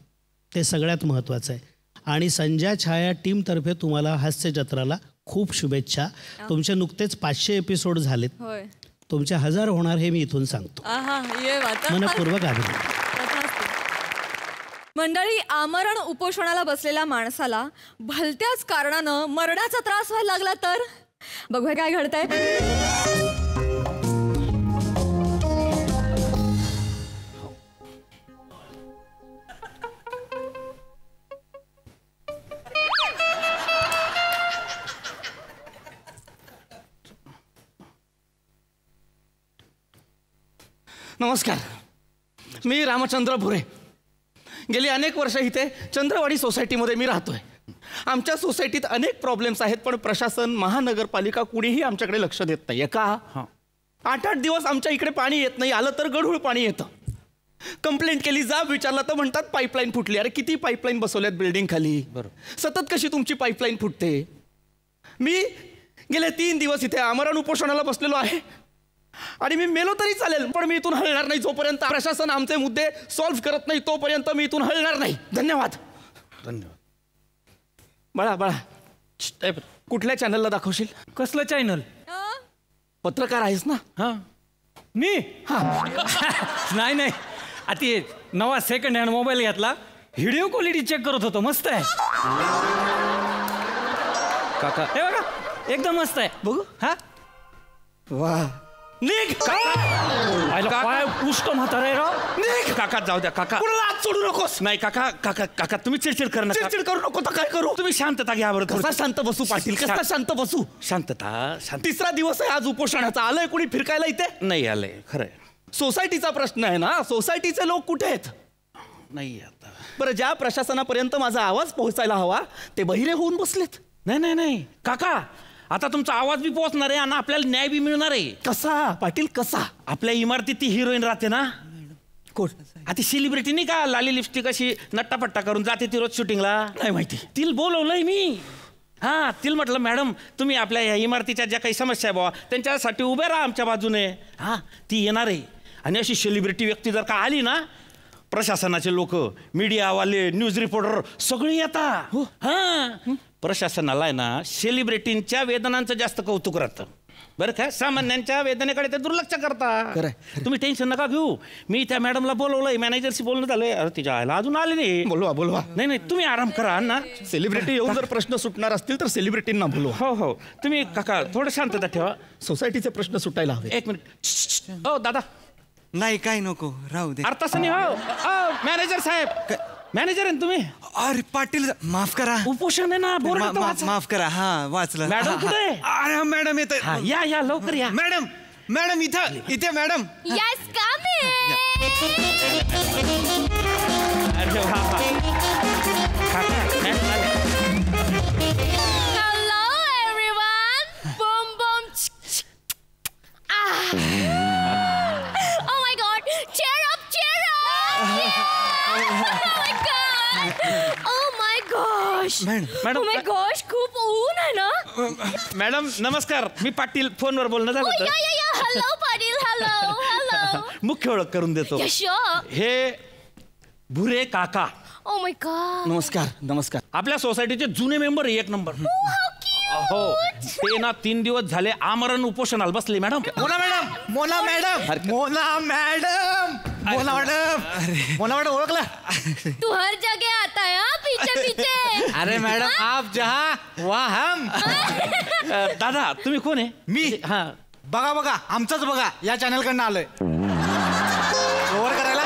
ते सगळ्यात महत्त्वाचं आहे. आणि संजय छाया टीमतर्फे तुम्हाला हास्यजत्राला खूप शुभेच्छा. तुमचे नुकतेच 500 एपिसोड झालेत. तुमचे 1000 होणार हे मी इथून सांगतो. मनपूर्वक अभिनंदन. मंडळी, आमरण उपोषणाला बसलेल्या माणसाला भलत्याच कारणानं मरणाचा त्रास व्हायला लागला तर बघूया काय घडतंय. नमस्कार, मी रामचंद्र भुरे. गेली अनेक वर्ष इथे चंद्रवाडी सोसायटीमध्ये मी राहतोय. आमच्या सोसायटीत अनेक प्रॉब्लेम्स आहेत, पण प्रशासन, महानगरपालिका कुणीही आमच्याकडे लक्ष देत नाहीये का? 8-8 दिवस आमच्या इकडे पाणी येत नाही, आलं तर गढूळ पाणी येतं. कंप्लेंट केली, जाब विचारला तर म्हणतात पाईपलाईन फुटली. अरे किती पाईपलाईन बसवल्यात बिल्डिंग खाली, सतत कशी तुमची पाईपलाईन फुटते? मी गेले 3 दिवस इथे आमरण उपोषणाला बसलेलो आहे आणि मी मेलो तरी चालेल, पण मी इथून हलणार नाही. जोपर्यंत प्रशासन आमचे मुद्दे सॉल्व्ह करत नाही तोपर्यंत मी इथून हलणार नाही. धन्यवाद. धन्यवाद. बाळा कुठल्या चॅनलला दाखवशील? कसलं चॅनल? पत्रकार आहेस ना? हा मी नाही आता नवा सेकंड हँड मोबाईल घेतला, व्हिडिओ क्वालिटी चेक करत होतो. मस्त आहे काका, हे बघा एकदम मस्त आहे. बघू. हा वा निघ काय पुष्ट म्हातारे राव. निघ काका, जाऊ द्या काका, कुणाला हात सोडू नकोस. नाही काका काका काका तुम्ही चिडचिड कर नका. चिडचिड करू नको तर काय करू? तुम्ही शांतता घ्या बरं. कसा शांत बसू पाटील, कसा शांत बसू? शांतता. 3रा दिवस आहे आज उपोषणाचा. आलंय कुणी फिरकायला इथे? नाही आलंय. खरंय, सोसायटीचा प्रश्न आहे ना. सोसायटीचे लोक कुठे आहेत? नाही आता. बरं, ज्या प्रशासनापर्यंत माझा आवाज पोहोचायला हवा ते बहिरे होऊन बसलेत. नाही काका, आता तुमचा आवाज बी पोहोचणार आहे आणि आपल्याला न्याय बी मिळणार आहे. कसा पाटील कसा? आपल्या इमारतीत ती हिरोईन राहते ना, कोण? आता सेलिब्रिटी नाही का, लाली लिपस्टिक अशी नट्टापट्टा करून जाते ती रोज शूटिंगला. नाही माहिती. तिला बोलवलंय मी. हा, तिला म्हटलं मॅडम तुम्ही आपल्या या इमारतीच्या ज्या काही समस्या आहे बाबा त्यांच्यासाठी उभे राहा आमच्या बाजूने. हा, ती येणार आहे. आणि अशी सेलिब्रिटी व्यक्ती जर का आली ना, प्रशासनाचे लोक, मीडियावाले, न्यूज रिपोर्टर सगळे येतात. हा, प्रशासनाला आहे ना सेलिब्रिटींच्या वेदनांचं जास्त कौतुक राहतं बरं का. सामान्यांच्या वेदनेकडे ते दुर्लक्ष करता. तुम्ही टेन्शन नका घेऊ. मी त्या मॅडमला बोलवलंय, मॅनेजरशी बोलणं झालंय. अरे तिच्या आयला अजून आले नाही. बोलवा. नाही तुम्ही आराम करा ना. सेलिब्रिटी येऊन जर प्रश्न सुटणार असतील तर सेलिब्रिटींना बोलवा. हो तुम्ही काका थोडं शांतता ठेवा. सोसायटीचे प्रश्न सुटायला हवे. 1 मिनिट. हो दादा. नाही काय नको राहू दे. अरे तसं नाही. हो मॅनेजर साहेब, मॅनेजर आहे तुम्ही? अरे पाटील माफ करा, उपोषण आहे ना. माफ करा. हा वाचलं. मॅडम कुठे? अरे मॅडम येत. या लवकर या. मॅडम इथे मॅडम. Yes come in. अरे hello everyone. Boom boom. Oh my god. Cheer up. Oh my gosh. Madam. Oh my gosh, खूप ऊन आहे ना. मॅडम नमस्कार, मी पाटील. फोनवर बोलणं झालं होतं. हॅलो पाटील. हॅलो. मुख्य ओळख करून देतो. हे भुरे काका. Oh my god. नमस्कार. आपल्या सोसायटीचे जुने मेंबर 1 नंबर. हो, ते ना 3 दिवस झाले आमरण उपोषणाला बसले. मॅडम मोना मॅडम ओळखला. तू हर जगह आता है. पीछे. अरे मॅडम आप जहा वहा हम. दादा तुम्ही कोण आहे? मी. हा बघा आमचंच बघा. या चॅनल कडनं आलोय ओव्हर करायला.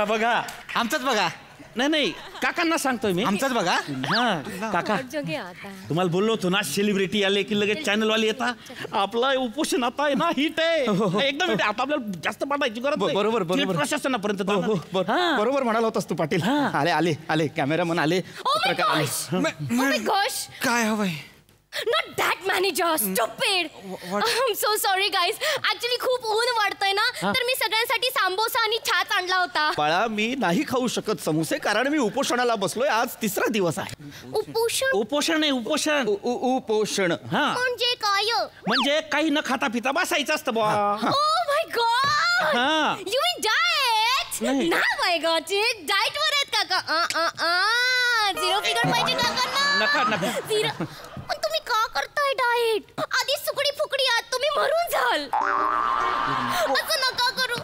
बघा आमचंच बघा. नाही काकांना सांगतोय मी. आमचंच बघा. हा काका, हर जगह आता है. तुम्हाला बोललो होतो ना सेलिब्रिटी आले की लगेच चॅनल वाले येतात. आपला उपोषण आता आहे ना हिट आहे एकदम. आता आपल्याला जास्त पाठायची गरज नाही. बरोबर प्रशासनापर्यंत. बरोबर म्हणाला होतास तू पाटील. आले कॅमेरामन आले. Oh my gosh. काय हवंय? Not that manager, stupid. I'm so sorry guys. Actually खूप ऊन वाढतंय ना, तर मी सगळ्यांसाठी सांबोसा आणि छाच आणला होता. बाळा मी नाही खाऊ शकत समोसे, कारण मी उपोषणाला बसलोय. आज 3रा दिवस आहे. उपोषण नाही, उपोषण. उपोषण म्हणजे काय? म्हणजे काही न खाता पिता बसायचं असतं बुवा. Oh my god. हा. You mean diet? ना my god, diet वर आहेत काका. झिरो फिगर पाहिजे काकांना. नका. झिरो. पण तुम्ही का करताय डाएट? आधी सुकडी फुकडी आहात, तुम्ही मरून जाल. असं नका करू.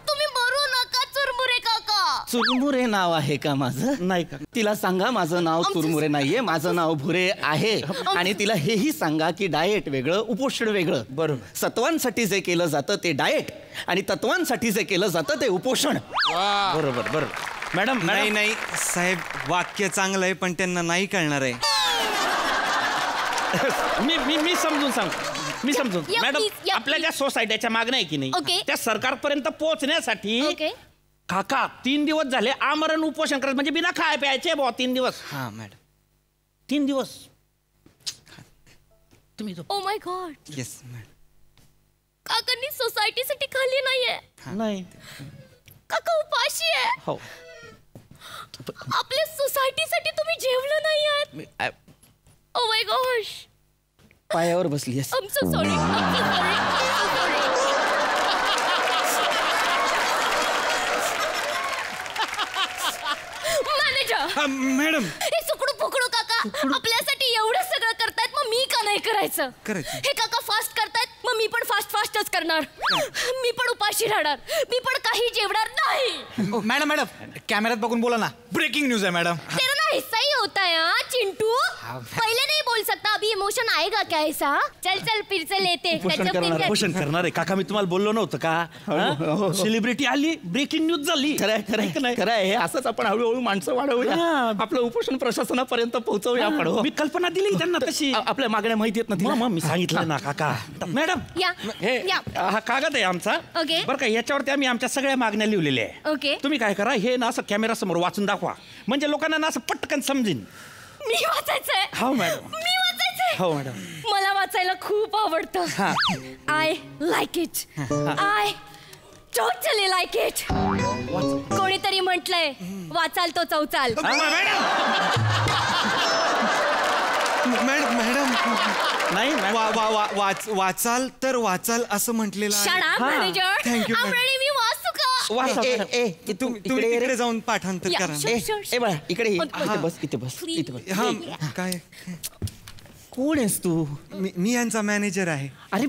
तुम्ही मरू नका चुरमुरे काका. चुरमुरे नाव आहे का माझं? नाही का. तिला सांगा माझं नाव चुरमुरे नाहीये, माझं नाव भुरे आहे. आणि तिला हेही सांगा की डाएट वेगळं, उपोषण वेगळं. बरोबर. सत्वांसाठी जे केलं जातं ते डाएट, आणि तत्वांसाठी जे केलं जातं ते उपोषण. बरोबर. मॅडम नाही साहेब, वाक्य चांगलं आहे पण त्यांना नाही कळणार आहे. मी समजून सांगतो या, मॅडम please, या, आपल्या ज्या सोसायटीच्या मागण्या आहे की Okay. नाही त्या सरकारपर्यंत पोहोचण्यासाठी Okay. काका 3 दिवस झाले आमरण उपोषण करत म्हणजे बिना खाय प्यायचे बुवा 3 दिवस. हा मॅडम 3 दिवस तुम्ही oh my God, yes madam. काकांनी सोसायटीसाठी खाल्ली नाहीये. नाही काका उपाशी आहे. हो आपल्या सोसायटीसाठी तुम्ही जेवलं नाही आहात. ओ माय गॉश, पायावर बसली I am so sorry. Manager madam हे सुकडू पुकडू काका आपल्यासाठी एवढं सगळं करतायत, मग मी का नाही करायचं? हे काका फास्ट करतायत, मग मी पण फास्ट करणार. मी पण उपाशी राहणार, मी पण काही जेवणार नाही. मॅडम कॅमेऱ्यात बघून बोला ना. ब्रेकिंग न्यूज आहे मॅडम. तेरा ना हिस्सा ही होता है हाँ, चिंटू. पहले नहीं बोल सकता, अभी इमोशन आएगा क्या ऐसा? चल फिर से लेते. उपोषण करणार आहे काका. मी तुम्हाला बोललो नव्हतं का? सेलिब्रिटी आली, ब्रेकिंग न्यूज झाली. खरं आहे. हे असंच आपण हळूहळू माणसं वाढवूया, आपलं उपोषण प्रशासनापर्यंत पोहोचवूया आपण. मी कल्पना दिली त्यांना तशी. आपल्या मागण्या माहिती आहेत ना. मग मी सांगितलं ना काका. मॅडम हे हा कागद आहे आमचा बरं का. याच्यावरती आम्ही आमच्या सगळ्या मागण्या लिहिलेल्या आहे. ओके, तुम्ही काय करा, हे ना असं कॅमेरा समोर वाचून दाखवा, म्हणजे लोकांना ना असं पटकन समजेल. मी वाचायचंय. हो मॅडम, मी वाचायचंय. हो मॅडम. मला वाचायला खूप आवडतं. I like it. I totally like it. कोणीतरी म्हटलंय वाचाल तो चौचाल. मॅडम नाही वाचाल तर वाचाल असं म्हटलेलं आहे. Shut up, manager. Thank you I'm ready. मी वाचू का? तुम्ही तिकडे जाऊन पाठांतर Yeah, करा. sure. बाळा इकडे ये. इथे बस. हा काय कोण आहेस तू? मी यांचा मॅनेजर आहे. अरे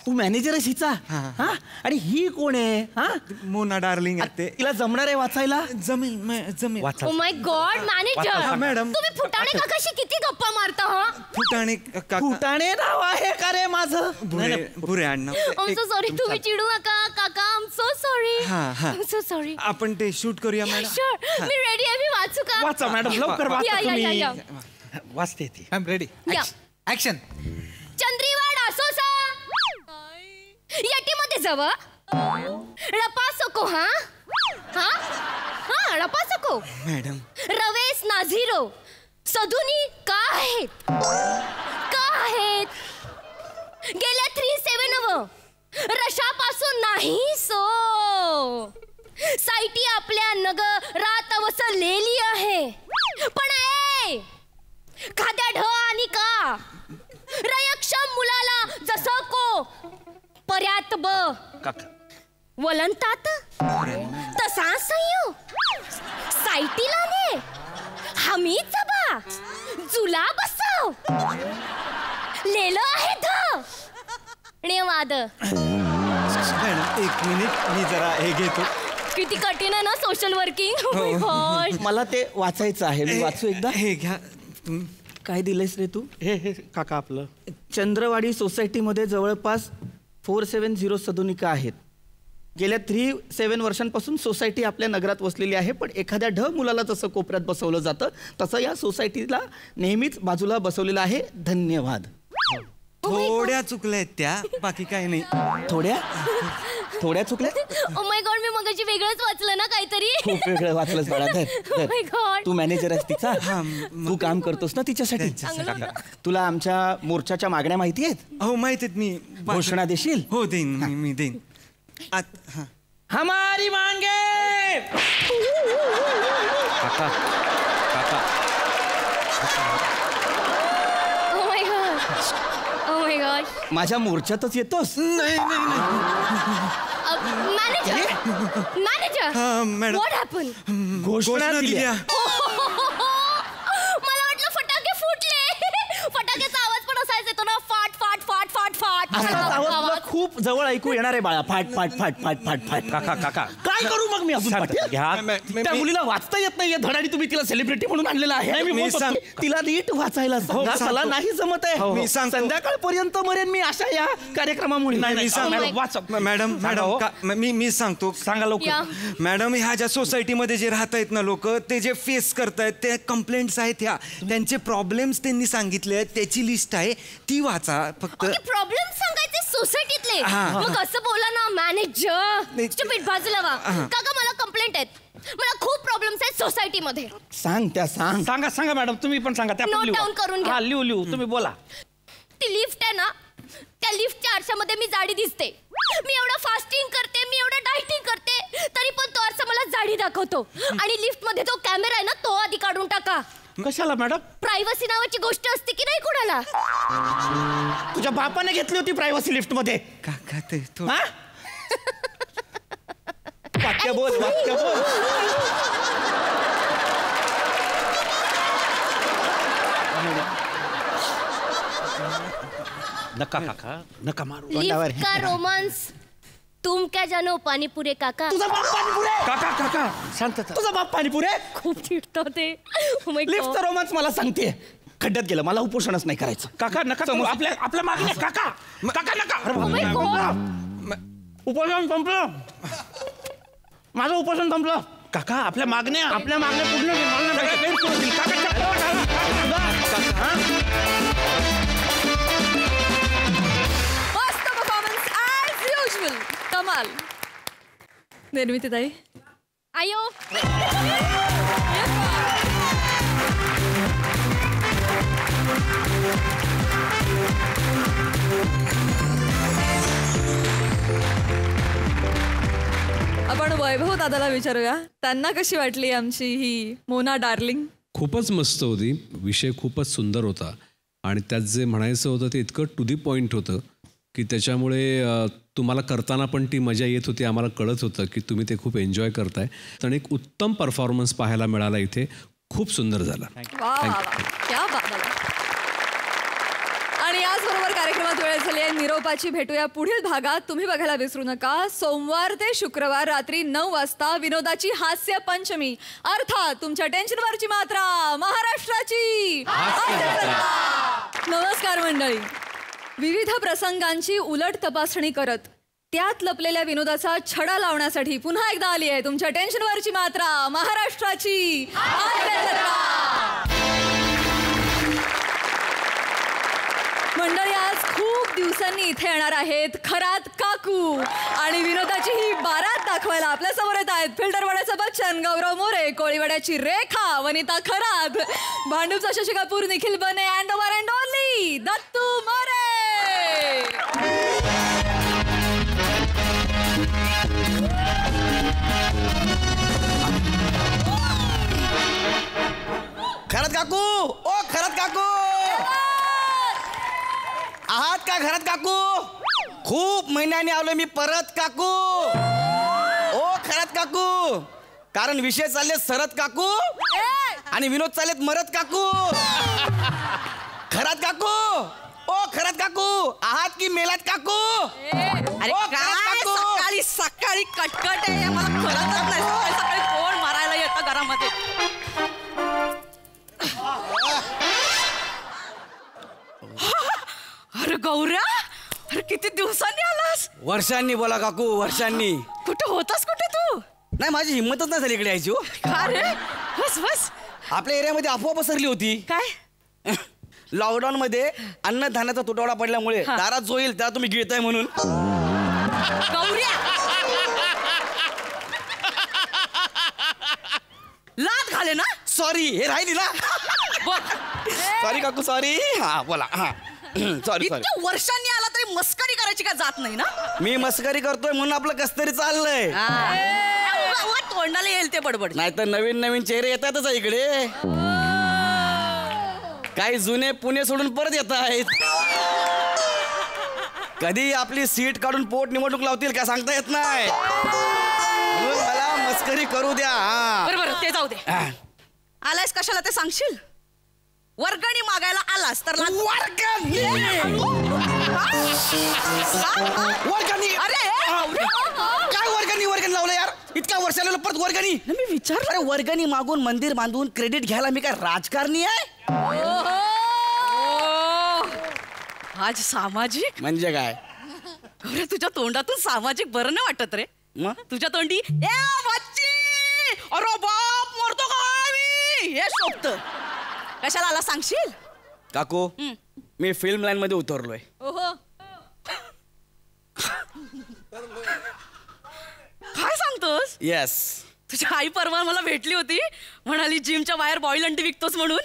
तू मॅनेजर आहेस हिचा? हा. आणि ही कोण आहे? हा, मोना डार्लिंग आहे ते. तिला जमणार आहे वाचायला? जमेल. Oh my God, manager. Madam. तुम्ही फुटाणे काकाशी किती गप्पा मारता हा? फुटाणे नाव आहे का रे माझं? बुरे अण्णा. I'm so sorry. तुम्ही चिडू नका काका. I'm so sorry. I'm so sorry. आपण ते शूट करूया मॅडम. Sure. मी रेडी आहे. मी वाचू का? वाचा मॅडम, लवकर वाचा तुम्ही. या. वाचते ती. I am ready. ऍक्शन. चंद्रीवाडा सोसा याटीमध्ये जावं. रपासको हा रपासको. मॅडम रवेस नाझिरो सधुनी का आहेत गेल्या 3-7 रशापासून नाही सो साईटी आपल्या नगरात वसलेली आहे. पण खाद्या ढ आणि का रयक्षम मुलाला जसं को पर्यात ब वलंतात तसा संयो साईटीला ने हमी चबा जुला बसव लेलं आहे धन्यवाद. मॅडम 1 मिनिट मी जरा हे घेतो. किती कठीण आहे ना सोशल वर्किंग. मला ते वाचायचं आहे. मी वाचू एकदा. हे घ्या. काय दिलंयस रे तू? हे काका आपलं. चंद्रवाडी सोसायटीमध्ये जवळपास 470 सदनिका आहेत. गेल्या 3-7 वर्षांपासून सोसायटी आपल्या नगरात वसलेली आहे. पण एखाद्या ढ मुलाला जसं कोपऱ्यात बसवलं जातं तसं या सोसायटीला नेहमीच बाजूला बसवलेलं आहे. धन्यवाद. थोड्या चुकल्या आहेत त्या, बाकी काही नाही. थोड्या चुकल्या. ओ माय गॉड, मी मगाशी वेगळंच वाचलं ना काहीतरी. खूप वेगळं वाचलंस बाळा. Oh my God. तू मॅनेजर आहेस तिचा. तू काम करतोस ना तिच्यासाठी. तुला आमच्या मोर्चाच्या मागण्या माहिती आहेत? हो माहित आहेत. मी घोषणा देशील? हो देईन. मी देईन. हमारी मांगे. काका Oh my God. माझ्या मोर्चातच येतोस? नाही. Manager madam. What happen? घोषणा दिली. मला वाटलं फटाके फुटले. फटाक्याचा आवाज पण असायचा येतो ना, फाट फाट फाट फाट फाट. असाच आवाज तुला खूप खूप जवळ ऐकू येणार आहे बाळा. फाट फाट फाट फाट फाट फाट. काका काका काय करू मग मी अजून त्या मुलीला वाचता येत नाहीये धडाडी, तुम्ही तिला सेलिब्रिटी म्हणून आणलेला आहे. मी तिला नीट वाचायला मला नाही जमत आहे. मी सांग संध्याकाळपर्यंत मरेन मी अशा या कार्यक्रमामुळे. मॅडम मी सांगतो. सांगा लवकर. मॅडम ह्या ज्या सोसायटीमध्ये जे राहत आहेत ना लोक, ते जे फेस करतायत ते कंप्लेंट्स आहेत, ह्या त्यांचे प्रॉब्लेम्स त्यांनी सांगितले आहेत, त्याची लिस्ट आहे, ती वाचा फक्त. प्रॉब्लेम सांगायचे सोसायटीतले. मग असं बोला ना मॅनेजर. स्टुपिड बाजूला वा. काका मला कंप्लेंट आहेत. मला खूप प्रॉब्लेम्स आहेत सोसायटीमध्ये. सांगा मॅडम, तुम्ही पण सांगा. नोट डाऊन करून घ्या. लिहू तुम्ही बोला. ती लिफ्ट आहे ना, त्या लिफ्टच्या आरशामध्ये मी जाडी दिसते. मी एवढं फास्टिंग करते, मी एवढं डायटिंग करते, तरी पण तो आरसा मला जाडी दाखवतो. आणि लिफ्ट मध्ये तो कॅमेरा आहे ना, तो आधी काढून टाका. कशाला मॅडम? प्रायव्हसी नावाची गोष्ट असते की नाही कोणाला? तुझ्या बापाने घेतली होती प्रायव्हसी लिफ्ट मध्ये. काका ते वाक्य बोल. नका काका, नका मारू. लिफ्ट का रोमांस तुम क्या जानो पाणीपुरे काका. तुझा बाप पाणीपुरे. काका शांतता. तुझा बाप पाणीपुरे. खूप चिडतो ते. लिफ्टचा रोमांस मला सांगते. खड्ड्यात गेलं, मला उपोषणच नाही करायचं. काका नका, आपल्या मागे काका नका. उपोषण संपलं. माझं उपोषण संपलं. काका आपल्या मागण्या पूर्ण. मस्त परफॉर्मन्स ॲज युजल. कमाल. निर्मिती ताई. आयो. आपण वैभव दादाला विचारूया, त्यांना कशी वाटली आमची ही मोना डार्लिंग. खूपच मस्त होती. विषय खूपच सुंदर होता आणि त्यात जे म्हणायचं होतं ते इतकं टू दी पॉईंट होतं की त्याच्यामुळे तुम्हाला करताना पण ती मजा येत होती. आम्हाला कळत होतं की तुम्ही ते खूप एन्जॉय करताय. आणि एक उत्तम परफॉर्मन्स पाहायला मिळाला इथे. खूप सुंदर झाला. क्या बात आहे. आणि याचबरोबर कार्यक्रमात वेळ झाली आहे निरोपाची. भेटूया पुढील भागात. तुम्ही बघायला विसरू नका सोमवार ते शुक्रवार रात्री 9 वाजता विनोदाची हास्य पंचमी, अर्थात तुमच्या टेन्शनवरची मात्रा महाराष्ट्राची. नमस्कार मंडळी. विविध प्रसंगांची उलट तपासणी करत त्यात लपलेल्या विनोदाचा छडा लावण्यासाठी पुन्हा एकदा आली आहे तुमच्या टेन्शनवरची मात्रा महाराष्ट्राची मंडळी. आज खूप दिवसांनी इथे येणार आहेत खरात काकू आणि विनोदाची ही बारात दाखवायला आपल्या समोर येत आहेत फिल्टरवाड्याचा बच्चन, गौरव मोरे, कोळीवाड्याची रेखा, वनिता खरात, भांडूपचा शशी कपूर, निखिल बने and the one and only Dattu More. Kharat काकू, ओ खरात काकू, आहात का घरात काकू? खूप महिन्याने आलो मी परत काकू. ओ खरात काकू, कारण विषय चालले सरत काकू आणि विनोद चाललेत मरत काकू. खरात काकू, ओ खरात काकू, आहात की मेलात काकू? अरे काय सकाळी सकाळी कटकट आहे, मला कळतच नाही. सकाळी कोण मारायला येतं घरामध्ये? अरे गौऱ्या, अरे किती दिवसांनी आलास? वर्षांनी बोला काकू, वर्षांनी. कुठे होतास कुठे तू? नाही माझी हिंमतच नाही झाली इकडे यायची. का रे? बस बस. आपल्या एरियामध्ये अफवा पसरली होती. काय? लॉकडाऊन मध्ये अन्नधान्याचा तुटवडा पडल्यामुळे दारात जो येईल त्याला तुम्ही गिळताय म्हणून. गौऱ्या, लात घाले ना. सॉरी, हे राहिली ना. सॉरी काकू, सॉरी. हा बोला. हा सॉरी सॉरी. वर्षांनी आला तरी मस्करी करायची का जात नाही ना? मी मस्करी करतोय म्हणून आपलं कसतरी चाललंय. तोंडाला येईल ते बडबड. नाही तर नवीन नवीन चेहरे येतातच इकडे. काही जुने पुणे सोडून परत येत आहेत. कधी आपली सीट काढून पोट निवडणूक लावतील काय सांगता येत नाही. मला मस्करी करू द्या. बरोबर, ते जाऊ दे. आलायस कशाला ते सांगशील? वर्गणी मागायला आलास तर वर्गणी वर्गणी. अरे काय वर्गणी लावलं यार? इतक्या वर्षाला परत वर्गणी. मी विचार. अरे वर्गणी मागून मंदिर बांधून क्रेडिट घ्यायला मी काय राजकारणी आहे? आज सामाजिक म्हणजे काय? अरे तुझ्या तोंडातून सामाजिक बरं नाही वाटत रे. तुझ्या तोंडी ए बच्ची, अरे बाप मरतो काय मी, हे शोभत. कशाला आला सांगशील? काकू मी फिल्म लाईन मध्ये उतरलोय. काय सांगतोस? येस. तुझी आई परवा मला भेटली होती, म्हणाली जिमच्या बाहेर बॉईल अंडी विकतोस म्हणून.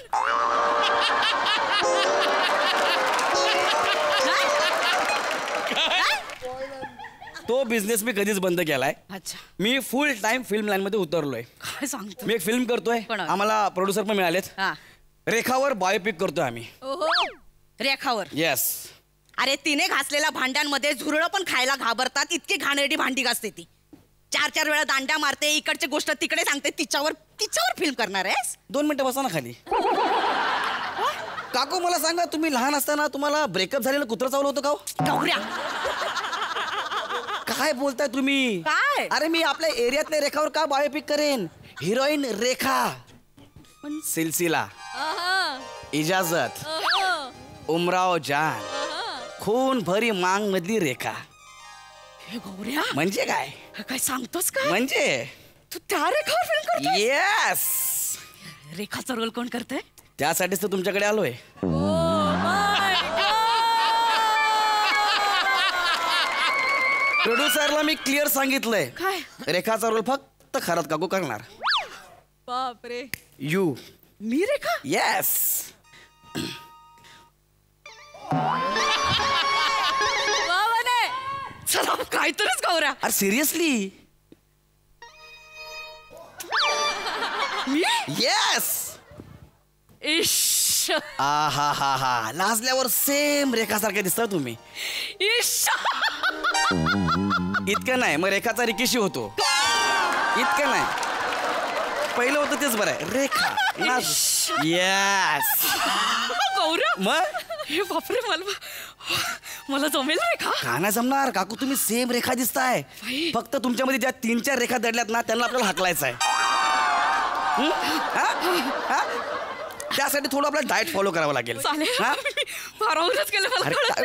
तो बिझनेस मी कधीच बंद केलाय. अच्छा. मी फुल टाइम फिल्म लाईन मध्ये उतरलोय. काय सांगतो? मी एक फिल्म करतोय, आम्हाला प्रोड्युसर पण मिळालेत. रेखावर बायोपिक करतोय आम्ही. रेखावर? येस. अरे तिने घासलेल्या भांड्यांमध्ये झुरळं पण खायला घाबरतात, इतकी घाणेरडी भांडी घासते ती. 4 वेळा दांड्या मारते, इकडची गोष्ट तिकडे सांगते. तिच्यावर फिल्म करणार आहेस? 2 मिनिटं बसा ना खाली. काकू मला सांगा, तुम्ही लहान असताना तुम्हाला ब्रेकअप झालेलं कुत्रं चावलं होतं का? गौऱ्या काय बोलताय तुम्ही? काय? अरे मी आपल्या एरियातल्या रेखावर का बायोपिक करेन? हिरोईन रेखा, सिलसिला, इजाजत, उमराव जान, खून भरी मांग मधली रेखा. हे गौऱ्या म्हणजे काय? काय सांगतोस का? म्हणजे तू त्या रेखावर फिल्म करतोस? येस. रेखाचा रोल कोण करतोय? त्यासाठीच तर तुमच्याकडे आलोय. प्रोड्युसरला मी क्लिअर सांगितलंय, काय? रेखाचा रोल फक्त खरंच काकू करणार. बापरे. यू. Me Rekha? येस. चला काहीतरीच गौऱ्या. अरे सिरियसली. मी? येस. इश. हा लाजल्यावर सेम रेखासारखे दिसता तुम्ही. इश. इतकं नाही, मग रेखाचा रिकेशी होतो. इतकं नाही, पहिलं होतं तेच बरं आहे. रेखा. येस. गौऱ्या मग हे बापरे, मला जमेल रेखा? का नाही जमणार काकू, तुम्ही सेम रेखा दिसताय. फक्त तुमच्यामध्ये ज्या 3-4 रेखा दडल्यात ना, त्यांना आपल्याला हाकलायचं आहे. त्यासाठी थोडं आपल्याला डाएट फॉलो करावं लागेल.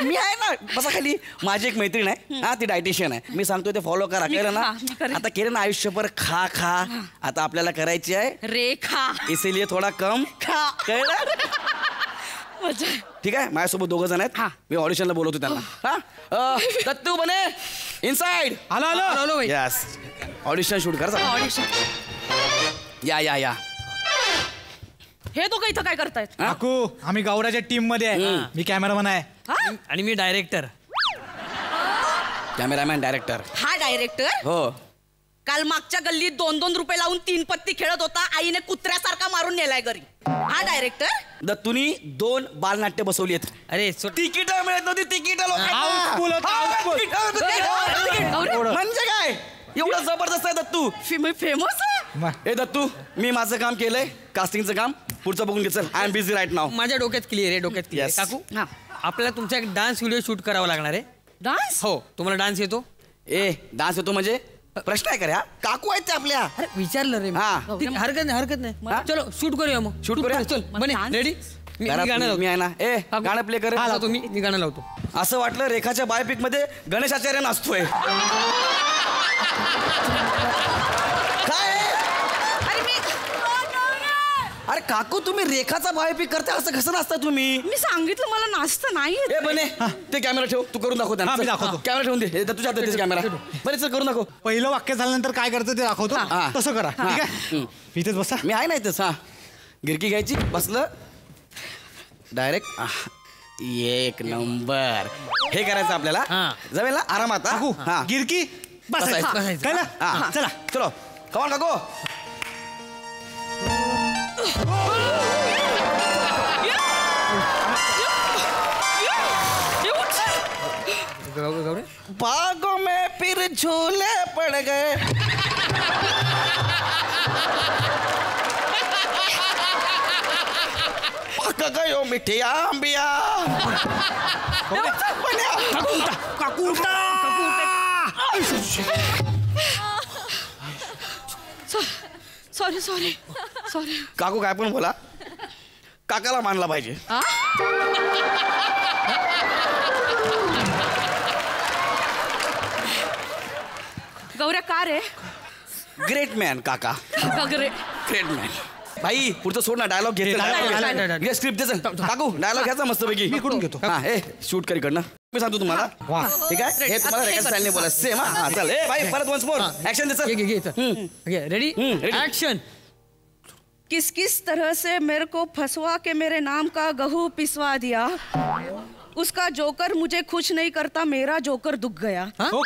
मी आहे ना, बसा खाली. माझी एक मैत्रीण आहे, ती डायटिशियन आहे. मी सांगतोय ते फॉलो करा. केलं ना आता, केलं ना आयुष्यभर खा. आता आपल्याला करायची आहे रेखा, इसीलिए थोडा कम खा. कळलं? ठीक आहे. माझ्यासोबत 2 जण आहेत, मी ऑडिशनला बोलवतो त्यांना. दत्तू बने inside. Hello. Yes. Audition shoot कर. या. हे तो इथं काय करतायत? काकू आम्ही गौऱ्याच्या टीम मध्ये आहे. मी कॅमेरामॅन आहे. आणि मी डायरेक्टर. Cameraman director. हा डायरेक्टर? हो. काल मागच्या गल्लीत 2-2 रुपये लावून 3 पत्ती खेळत होता, आईने कुत्र्यासारखा मारून नेलाय घरी. हा डायरेक्टर? दत्तूनी 2 बालनाट्य बसवली आहेत. अरे तिकीट मिळत नव्हती. तिकीट गौऱ्या, म्हणजे काय? एवढं जबरदस्त आहे दत्तू. फेमस आहे. ए दत्तू, मी माझं काम केलंय, कास्टिंगचं काम. पुढचं बघून घे. चल, आय एम बिझी राईट नाव. माझ्या डोक्यात क्लिअर आहे, डोक्यात क्लिअर. काकू आपल्याला तुमचा एक डान्स व्हिडिओ शूट करावा लागणार आहे. डान्स? हो. तुम्हाला डान्स येतो? डान्स येतो म्हणजे प्रश्न आहे का? काकू आहेत ते आपल्या. अरे विचारलं रे. हरकत नाही. चलो शूट करूया मग. शूट करूया. चल बने रेडी. मी गाणं लावतो. मी आहे ना. गाणं प्ले कर. मी गाणं लावतो. असं वाटलं रेखाच्या बायोपिक मध्ये गणेश आचार्य नाचतोय. अरे काकू, तुम्ही रेखाचा बायोपिक करता, असं कसं नाचता तुम्ही? मी सांगितलं मला नाचता नाही. बने ते कॅमेरा ठेव. तू करून दाखव त्यांना. कॅमेरा ठेवून दे. तुझ्या हातात कॅमेरा. बरे चल, करून दाखव. पहिलं वाक्य झाल्यानंतर काय करतं ते दाखवतो. तसं करा. ठीक आहे. इथेच बसा. मी आहे ना इथेच. गिरकी घ्यायची. बसलं डायरेक्ट. 1 नंबर. हे करायचं आपल्याला. जमेल ना आरामात? गिरकी बसायचं. चला चलो. कमान काकू. बागों में फिर झूले पड़ गए. गयो मिठी आंबिया. काकू सॉरी सॉरी सॉरी. काकू काय पण बोला, काकाला मानला पाहिजे. गौऱ्या का रे? ग्रेट मॅन काका. Great man. भाई पुढचं सोड ना, डायलॉग घेतला स्क्रिप्ट द्यायचं. काकू डायलॉग घ्यायचा मस्त पैकी. मी कुठून घेतो? हा हे शूट कर इकडनं, मी सांगतो तुम्हाला. ठीक आहे, हे तुम्हाला रेकॉर्ड स्टाईलने बोला सेम. हा चल ए भाई परत वन्स मोर ऍक्शन द्यायचं. Ready action. किस किस तरह से मेरे को फंसवा के मेरे नाम का गहू पिसवा दिया. उसका जोकर मुझे खुश नहीं करता, मेरा जोकर दुख गया. हो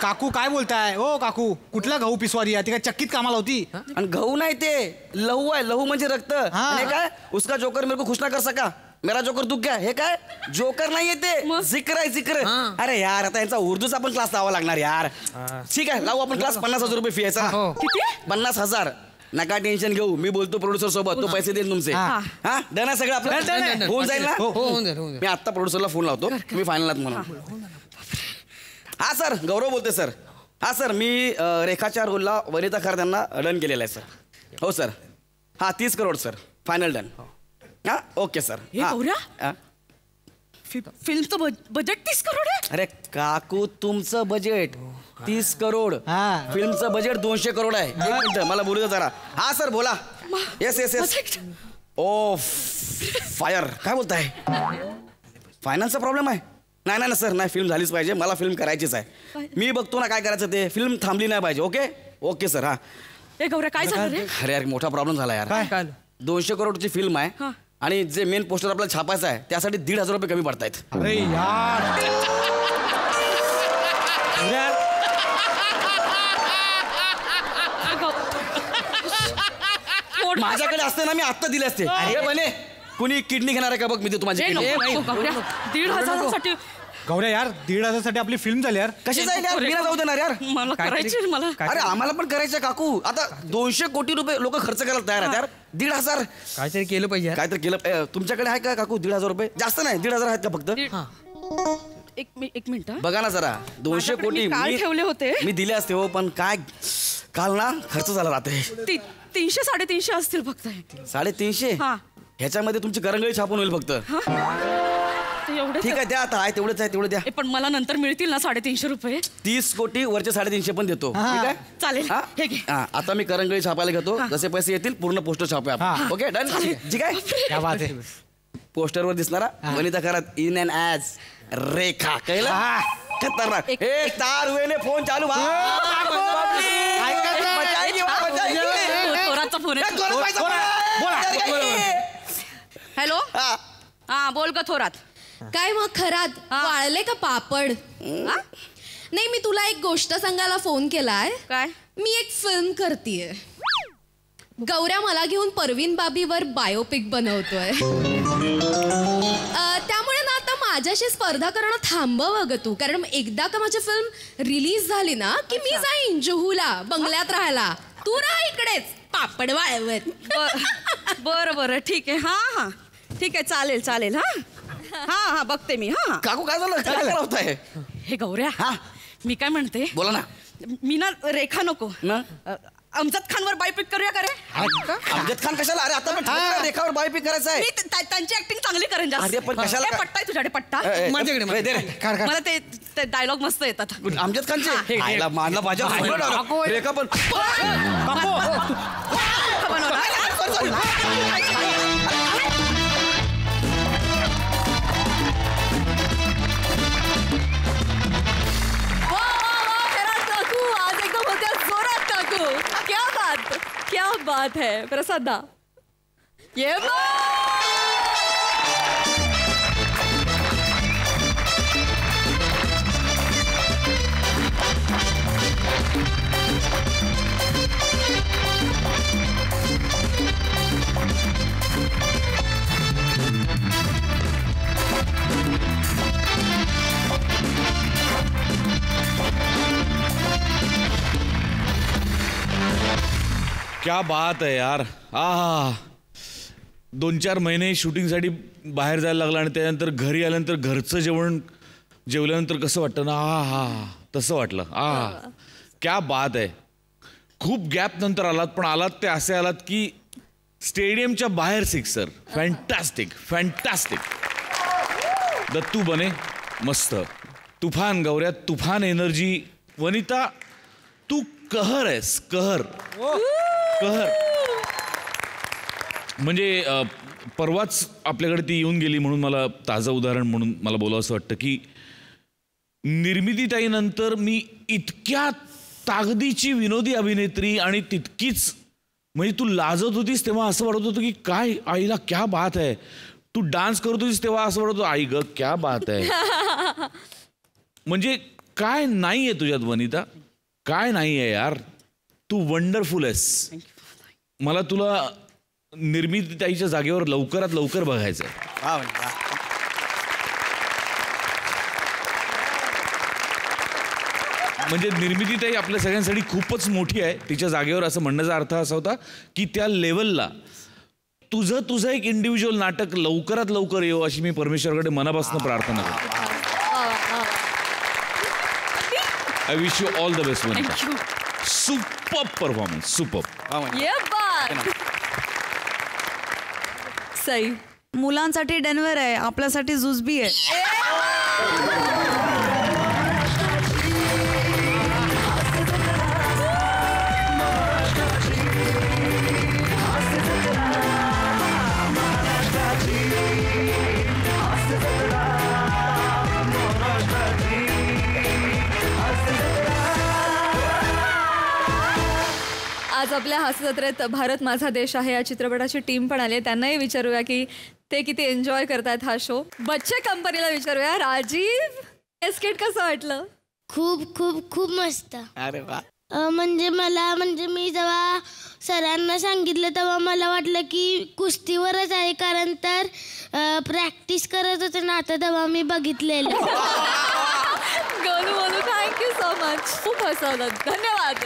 काकू काय बोलताय? ओ काकू, कुठला गहू पिसवारी आहे? ती काय चक्कीत कामाला होती? आणि गहू नाही ते लहू आहे. लहू म्हणजे रक्त. आणि काय उसका जोकर मेरे को खुश ना कर सका, मेरा जोकर दुख गया. हे काय जोकर नाहीये ते, जिक्र आहे जिक्र. अरे यार आता यांचा उर्दूचा पण क्लास लावा लागणार यार. ठीक आहे लावू आपण क्लास. 50,000 रुपये फी याचा. 50,000. नका टेन्शन घेऊ, मी बोलतो प्रोड्युसर सोबत, तो पैसे देईल तुमचे. हा डन आहे सगळं आपलं, होऊन जाईल ना. मी आता प्रोड्युसरला फोन लावतो, तुम्ही फायनल आहात म्हणून. हा सर, गौरव बोलते सर. हा सर, मी रेखाच्या रोलला वनिता खरात यांना डन केलेला आहे सर. हो सर. हा 30 करोड सर, फायनल डन. हा ओके सर. फिल्मचं बजेट 30 करोड आहे. अरे काकू तुमचं बजेट 30 करोड, फिल्मचं बजेट 200 करोड आहे. एक मिनिट मला बोलू द्या जरा. हा सर बोला. Yes yes yes. ओ फायर, काय बोलताय? फायनान्सचा प्रॉब्लेम आहे? नाही नाही सर, नाही फिल्म झालीच पाहिजे, मला फिल्म करायचीच आहे. मी बघतो ना काय करायचं ते, फिल्म थांबली नाही पाहिजे. Okay okay sir. हा गौऱ्या काय झालं रे? अरे यार मोठा प्रॉब्लेम झाला यार. 200 करोडची फिल्म आहे आणि जे मेन पोस्टर आपल्याला छापायचं आहे त्यासाठी 1,500 रुपये कमी पडतायत. अरे यार माझ्याकडे असते ना मी आत्ता दिले असते. अरे बने कुणी किडनी घेणार आहे का बघ, मी देतो माझी किडनी. 1,500 गौऱ्या यार, 1,500 साठी आपली फिल्म झाली यार. कशी जाईल यार, मी जाऊ देणार यार. मला करायची मला. अरे आम्हाला पण करायचं काकू. आता 200 कोटी रुपये लोक खर्च करायला तयार आहेत यार. 1,500 काहीतरी केलं पाहिजे. काहीतरी केलं. तुमच्याकडे आहे का काकू 1,500 रुपये? जास्त नाही, 1,500 आहेत का फक्त? एक मिनिट बघा ना जरा, 200 कोटी काल ठेवले होते. मी दिले असते हो, पण काय काल ना खर्च झाला रात्री. 300-350 असतील फक्त. 350? ह्याच्यामध्ये तुमची करंगळी छापून होईल फक्त. ठीक आहे द्या, आता आहे तेवढंच आहे, तेवढं द्या. पण मला नंतर मिळतील ना 350 रुपये? 30 कोटी वरचे 350 पण देतो. ठीक आहे चालेल. आता मी करंगळी छापायला घेतो, जसे पैसे येतील पूर्ण पोस्टर छापूया. Okay done. ठीक आहे. पोस्टरवर दिसणारा Vanita Kharat in and as Rekha. कळलं? खतरनाक. एक तार हुए ने फोन चालू. हॅलो. हा बोल का थोरात. काय मग खरात वाळले का पापड? नाही मी तुला एक गोष्ट सांगायला फोन केलाय. काय? मी एक फिल्म करतीये. गौऱ्या मला घेऊन परवीन बाबीवर बायोपिक बनवतोय. त्यामुळे ना आता माझ्याशी स्पर्धा करणं थांबवं ग तू. कारण एकदा का माझी फिल्म रिलीज झाली ना की मी जाईन जुहूला बंगल्यात राहायला. तू राहा इकडेच पापड वाळवत. बरं बरं ठीक आहे. हा ठीक आहे चालेल चालेल. हा बघते मी. हा काकू काय झालं, काय करताय? हे गौऱ्या मी काय म्हणते, बोला ना. मी ना रेखा नको अमजद खानवर बायोपिक करूया का रे? अमजद खान कशाला? अरे आता पण रेखावर बायोपिक करायचं आहे. मी त्यांची ऍक्टिंग चांगली करेन जास्त. अरे पण कशाला? पट्टा आहे तुझ्याकडे पट्टा? मला ते डायलॉग मस्त येतात. अमजद खानचे आईला मानला पाहिजे. रेखा पण क्या बात है प्रसादा. ये क्या बात है यार. 2-4 महिने शूटिंगसाठी बाहेर जायला लागला आणि त्यानंतर घरी आल्यानंतर घरचं जेवण जेवल्यानंतर कसं वाटतं ना, हा तसं वाटलं. क्या बात आहे. खूप गॅप नंतर आलात, पण आलात ते असे आलात की स्टेडियमच्या बाहेर सिक्सर. Fantastic fantastic. दत्तू बने मस्त. तुफान गौऱ्या, तुफान एनर्जी. वनिता तू कहर आहेस, कहर कहर. म्हणजे परवाच आपल्याकडे ती येऊन गेली म्हणून मला ताजं उदाहरण म्हणून मला बोलावं असं वाटतं की निर्मितीताईनंतर मी इतक्या ताकदीची विनोदी अभिनेत्री आणि तितकीच म्हणजे तू लाजत होतीस तेव्हा असं वाटत होतं की काय आईला क्या बात आहे. तू डान्स करत होतीस तेव्हा असं वाटत होतं आई ग क्या बात आहे. म्हणजे काय नाही आहे तुझ्यात वनिता, काय नाही आहे यार. तू वंडरफुल आहेस. मला तुला निर्मितीताईच्या जागेवर लवकरात लवकर बघायचं आहे. म्हणजे निर्मितीताई आपल्या सगळ्यांसाठी खूपच मोठी आहे. तिच्या जागेवर असं म्हणण्याचा अर्थ असा होता की त्या लेवलला तुझं एक इंडिव्हिज्युअल नाटक लवकरात लवकर येऊ अशी मी परमेश्वराकडे मनापासून प्रार्थना करतो. I wish you all the best Vanita. Superb performance, superb. Sai मुलांसाठी डेन्व्हर आहे, आपल्यासाठी जुजबी आहे. आज आपल्या हास्यजत्रेत भारत माझा देश आहे या चित्रपटाची टीम पण आली. त्यांनाही विचारूया की ते किती एन्जॉय करतायत हा शो. बच्चे कंपनीला विचारूया. राजीव, स्किट कसं वाटलं? खूप खूप खूप मस्त. अरे वा. म्हणजे मी जेव्हा सरांना सांगितलं तेव्हा मला वाटलं की कुस्तीवरच आहे, कारण तर प्रॅक्टिस करत होते ना आता तेव्हा मी बघितलेलं. Golu thank you so much. खूप हसवलं, धन्यवाद.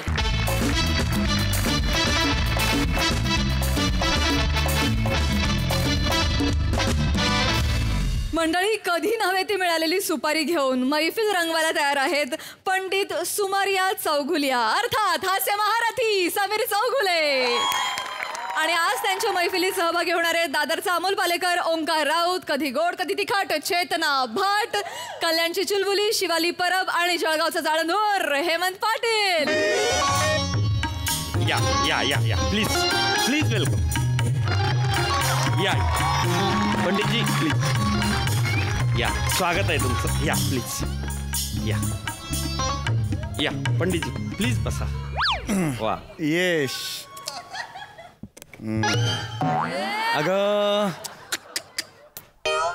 मंडळी, कधी नव्हे ती मिळालेली सुपारी घेऊन मैफिल रंगवायला तयार आहेत पंडित सुमारिया चौघुलिया, अर्थात हास्य महारथी समीर चौघुले. आणि आज त्यांच्या मैफिलीत सहभागी होणार आहेत दादरचा अमोल पालेकर, ओंकार राऊत, कधी गोड कधी तिखट चेतना भट, कल्याणची चुलबुली शिवाली परब आणि जळगावचा जाळंधूर हेमंत पाटील. या या या या प्लीज प्लीज वेलकम. या पंडितजी प्लीज या, स्वागत आहे तुमचं. या प्लीज या या पंडितजी प्लीज बसा. वा येश.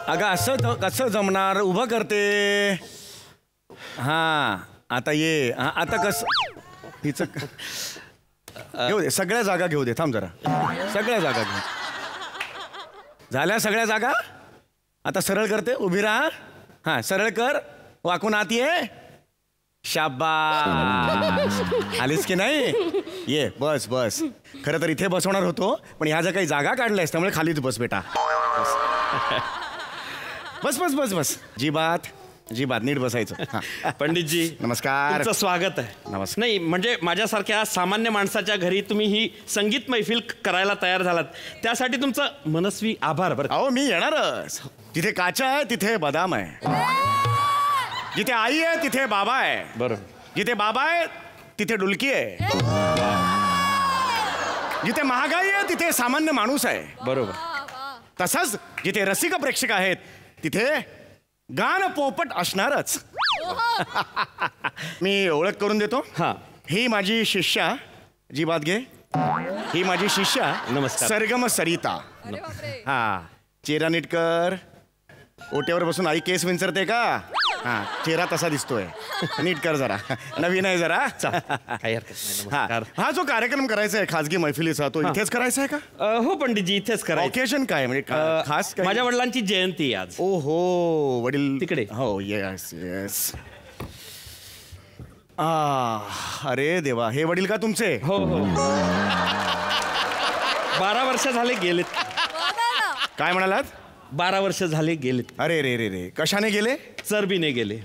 अगं असं कसं जमणार? उभं करते. हां आता ये. आता कसं हिचं घेऊ दे, सगळ्या जागा घेऊ दे. थांब जरा, सगळ्या जागा घेऊ. झाल्या सगळ्या जागा? आता सरळ करते, उभी राहा. हां सरळ कर, वाकून आत ये. शाबास. आलीस की नाही? ये बस बस. खरं तर इथे बसवणार होतो, पण ह्या ज्या काही जागा काढल्यास त्यामुळे खालीच बस बेटा. बस बस बस बस. जी बात नीट बसायचं. पंडितजी नमस्कार. तुमचं स्वागत आहे. नमस्कार. नाही म्हणजे माझ्यासारख्या सामान्य माणसाच्या घरी तुम्ही ही संगीत मैफिल करायला तयार झालात त्यासाठी तुमचं मनस्वी आभार. बरं अहो मी येणारच. जिथे काचा आहे तिथे बदाम आहे. जिथे आई आहे तिथे बाबा आहे. बरोबर. जिथे बाबा आहे तिथे डुलकी आहे. जिथे महागाई आहे तिथे सामान्य माणूस आहे. बरोबर. तसंच जिथे रसिक प्रेक्षक आहेत तिथे गान पोपट असणारच. मी ओळख करून देतो. हा, ही माझी शिष्या, जी बात घे. ही माझी शिष्या नमस्कार सरगम सरिता. हा चेहरा नीट कर. ओट्यावर बसून आई केस विंचरते का? हा चेहरा तसा दिसतोय. नीट कर जरा, नवीन आहे जरा. काही हरकत नाही. नमस्कार. हा जो कार्यक्रम करायचा आहे खासगी मैफिलीचा तो इथेच करायचा आहे का? हो पंडितजी इथेच करायचं. ओकेजन काय म्हणजे खास काय? माझ्या वडिलांची जयंती आज. ओ हो वडील तिकडे. हो येस येस. अरे देवा, हे वडील का तुमचे? हो हो 12 वर्ष झाले गेलेत. काय म्हणालात? 12 वर्ष झाले गेले. अरे रे रे रे, कशाने गेले? चरबीने गेले.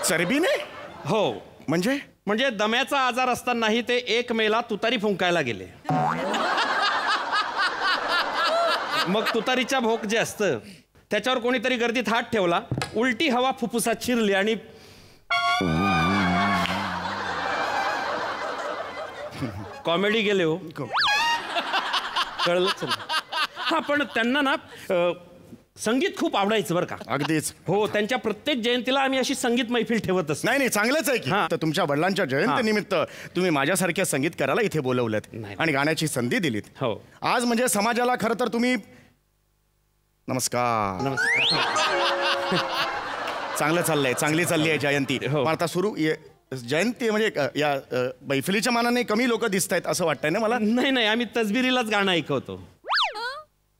चरबीने? हो. म्हणजे दम्याचा आजार असतानाही ते 1 मेला तुतारी फुंकायला गेले. मग तुतारीच्या भोक जे असतं त्याच्यावर कोणीतरी गर्दीत हात ठेवला, उलटी हवा फुफ्फुसात शिरली आणि कॉमेडी गेले हो. कळलंच ना. हा, पण त्यांना ना संगीत खूप आवडायचं बरं का. अगदीच. हो, त्यांच्या प्रत्येक जयंतीला आम्ही अशी संगीत मैफिल ठेवत असतो. नाही चांगलंच आहे की. तर तुमच्या वडिलांच्या जयंतीनिमित्त तुम्ही माझ्यासारख्या संगीतकाराला इथे बोलवलं आणि गाण्याची संधी दिलीत. हो. आज म्हणजे समाजाला खरं तर तुम्ही नमस्कार चांगलं चाललंय, चांगली चालली आहे जयंती. आता सुरू जयंती म्हणजे या मैफिलीच्या मानाने कमी लोक दिसत आहेत असं वाटतंय ना मला. नाही, आम्ही तसबिरीलाच गाणं ऐकवतो.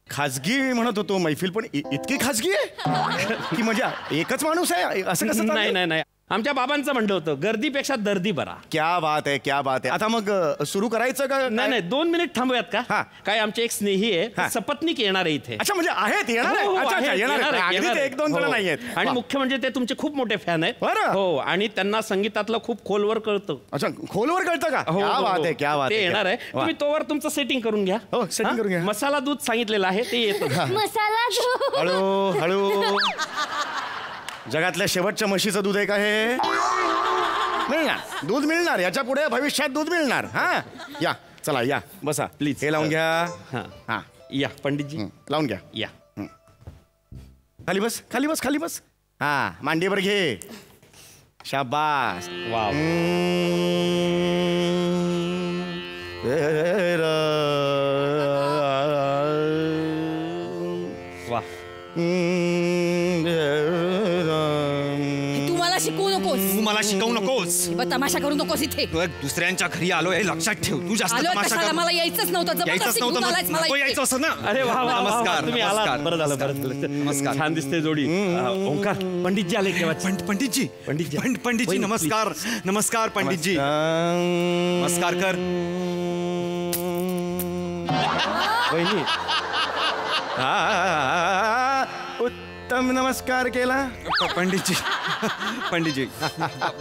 खाजगी म्हणत होतो मैफिल, पण इतकी खाजगी आहे की म्हणजे एकच माणूस आहे असं कसं? नाही, आमच्या बाबांचं म्हणलं होतं, गर्दीपेक्षा दर्दी बरा. क्या बात आहे, क्या बात आहे. आता मग सुरू करायचं का? नाही 2 मिनिट थांबूयात का? काय आमचे एक स्नेही आहे, सपत्नीक येणार आहे इथे. अच्छा, म्हणजे आहेत येणार आहे. अगदी ते 1-2 जण नाही आहेत. आणि मुख्य म्हणजे ते तुमचे खूप मोठे फॅन आहेत. हो, आणि त्यांना संगीतातलं खूप खोलवर कळतं. अच्छा, खोलवर कळतं का? क्या बात आहे, क्या बात आहे. ते येणार आहे. तुम्ही तोवर तुमचं सेटिंग करून घ्या. हो, सेटिंग करून घ्या. मसाला दूध सांगितलेलं आहे ते येतं. मसाला दूध. हळू. जगातल्या शेवटच्या म्हशीचं दूध आहे का हे? मिळणार, दूध मिळणार. याच्या पुढे भविष्यात दूध मिळणार. हा, या, चला या, बसा प्लीज. हे लावून घ्या. हा, या पंडितजी, लावून घ्या. या, खाली बस. हा, मांडीवर घे. शाबास. वाव. वा. तू मला शिकवू नकोस. तमाशा करू नकोस इथे. दुसऱ्यांच्या घरी आलोय, लक्षात ठेव. तू जास्त तमाशा कर. मला यायचंच नव्हतं. यायचं असं ना. अरे वा, नमस्कार. तुम्ही आलात, बरं झालं. नमस्कार. छान दिसते जोडी. ओंकार, पंडितजी आले केव्हा? पंडितजी नमस्कार पंडितजी. नमस्कार कर. वहिनी, उत्तम नमस्कार केला. पंडितजी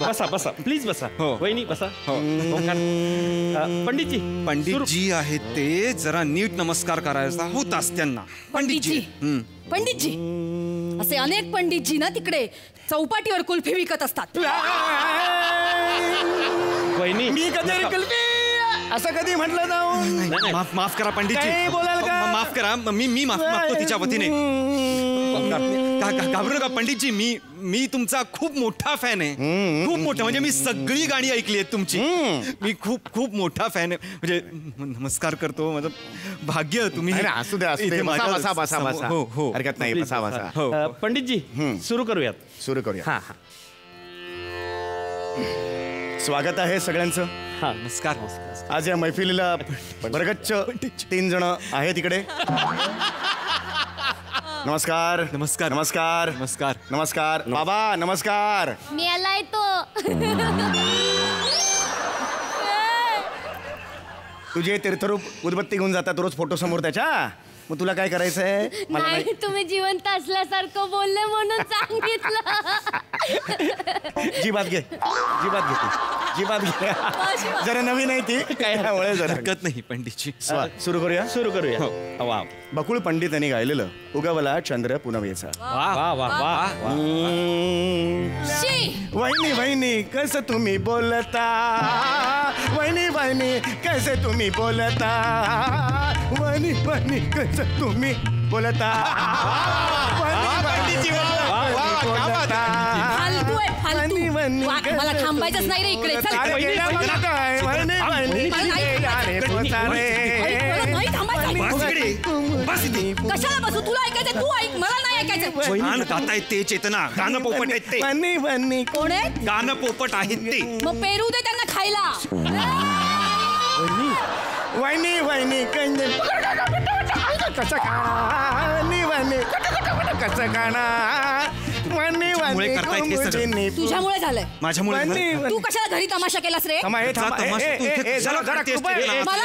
बसा प्लीज बसा. हो वहिनी बसा. हो पंडितजी आहेत ते, जरा नीट नमस्कार करायचा होताच त्यांना. पंडितजी असे अनेक पंडितजी ना तिकडे चौपाटीवर कुल्फी विकत असतात. वहिनी, मी कधी कुल्फी असं कधी म्हटलं जाऊ? माफ करा पंडितजी. बोलाल का? माफ करा. मी माफतो तिच्या वतीने. घाबरू नका पंडितजी. मी तुमचा खूप मोठा फॅन आहे. खूप मोठा, म्हणजे मी सगळी गाणी ऐकली आहेत तुमची. मी खूप मोठा फॅन आहे. म्हणजे नमस्कार करतो. माझं भाग्य तुम्ही. असू द्या. बसा. हो, हरकत नाही. बसा. पंडितजी, सुरू करूया. हा. स्वागत आहे सगळ्यांचं. हा, नमस्कार. आज या मैफिलीला बरगच्च 3 जण आहेत इकडे. नमस्कार. बाबा नमस्कार. मी आलाय तो. तुझे तीर्थरूप उदबत्ती घेऊन जातात रोज फोटो समोर त्याच्या. मग तुला काय करायचंय? नाही, तुम्ही जिवंत असल्यासारखं बोलले म्हणून सांगितलं. जी बात घे. जरा नवीन आहे ती, काय हरकत नाही पंडितजी. सुरू करूया. वा. बकुळ पंडित यांनी गायलेलं उगवला चंद्र पुनवेचा. वहिनी कसं तुम्ही बोलता. वहिनी कैसे तुम्ही बोलता. वहिनी कैसे तुम्ही बोलता. मला थांबायचंच नाही रे इकडे. कशाला बसू? तुला ऐकायचं तू ऐक, मला नाही ऐकायचं. गाणं गातायत ते, चेतना गाणं पोपट आहेत ते. कोण आहे? गाणं पोपट आहेत ते. मग पेरू दे त्यांना खायला. वहिनी कसं खाणार. कसं खाणार. मुळे करतायत हे सगळं. तुझ्यामुळे झालंय. माझ्यामुळे तू कशाला घरी तमाशा केलास रे? मला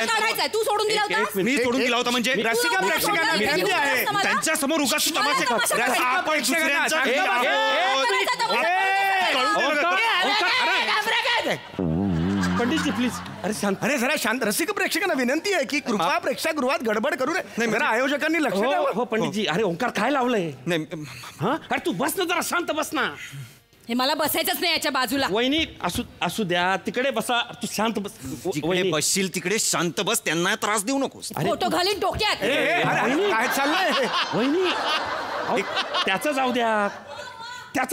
काढायचंय. तू सोडून दिला होता. मी सोडून दिला होता म्हणजे रसिका प्रेक्षकांना विनंती आहे त्यांच्या समोर उगाच तमाशे आपण पंडितजी प्लीज. अरे शांत. अरे जरा शांत. रसिक प्रेक्षकांना विनंती आहे की कृपा प्रेक्षागृहात गडबड करू नये. जरा आयोजकांनी लक्ष द्यावं. हो पंडितजी. अरे ओंकार काय लावलंय? हा अरे तू बस ना जरा शांत बस ना. हे मला बसायचंच नाही याच्या बाजूला. वहिनी असू द्या तिकडे बसा. तू शांत बस. जिकडे बसशील तिकडे शांत बस. त्यांना त्रास देऊ नकोस. फोटो घालीन डोक्यात. काय चाललंय वहिनी त्याचं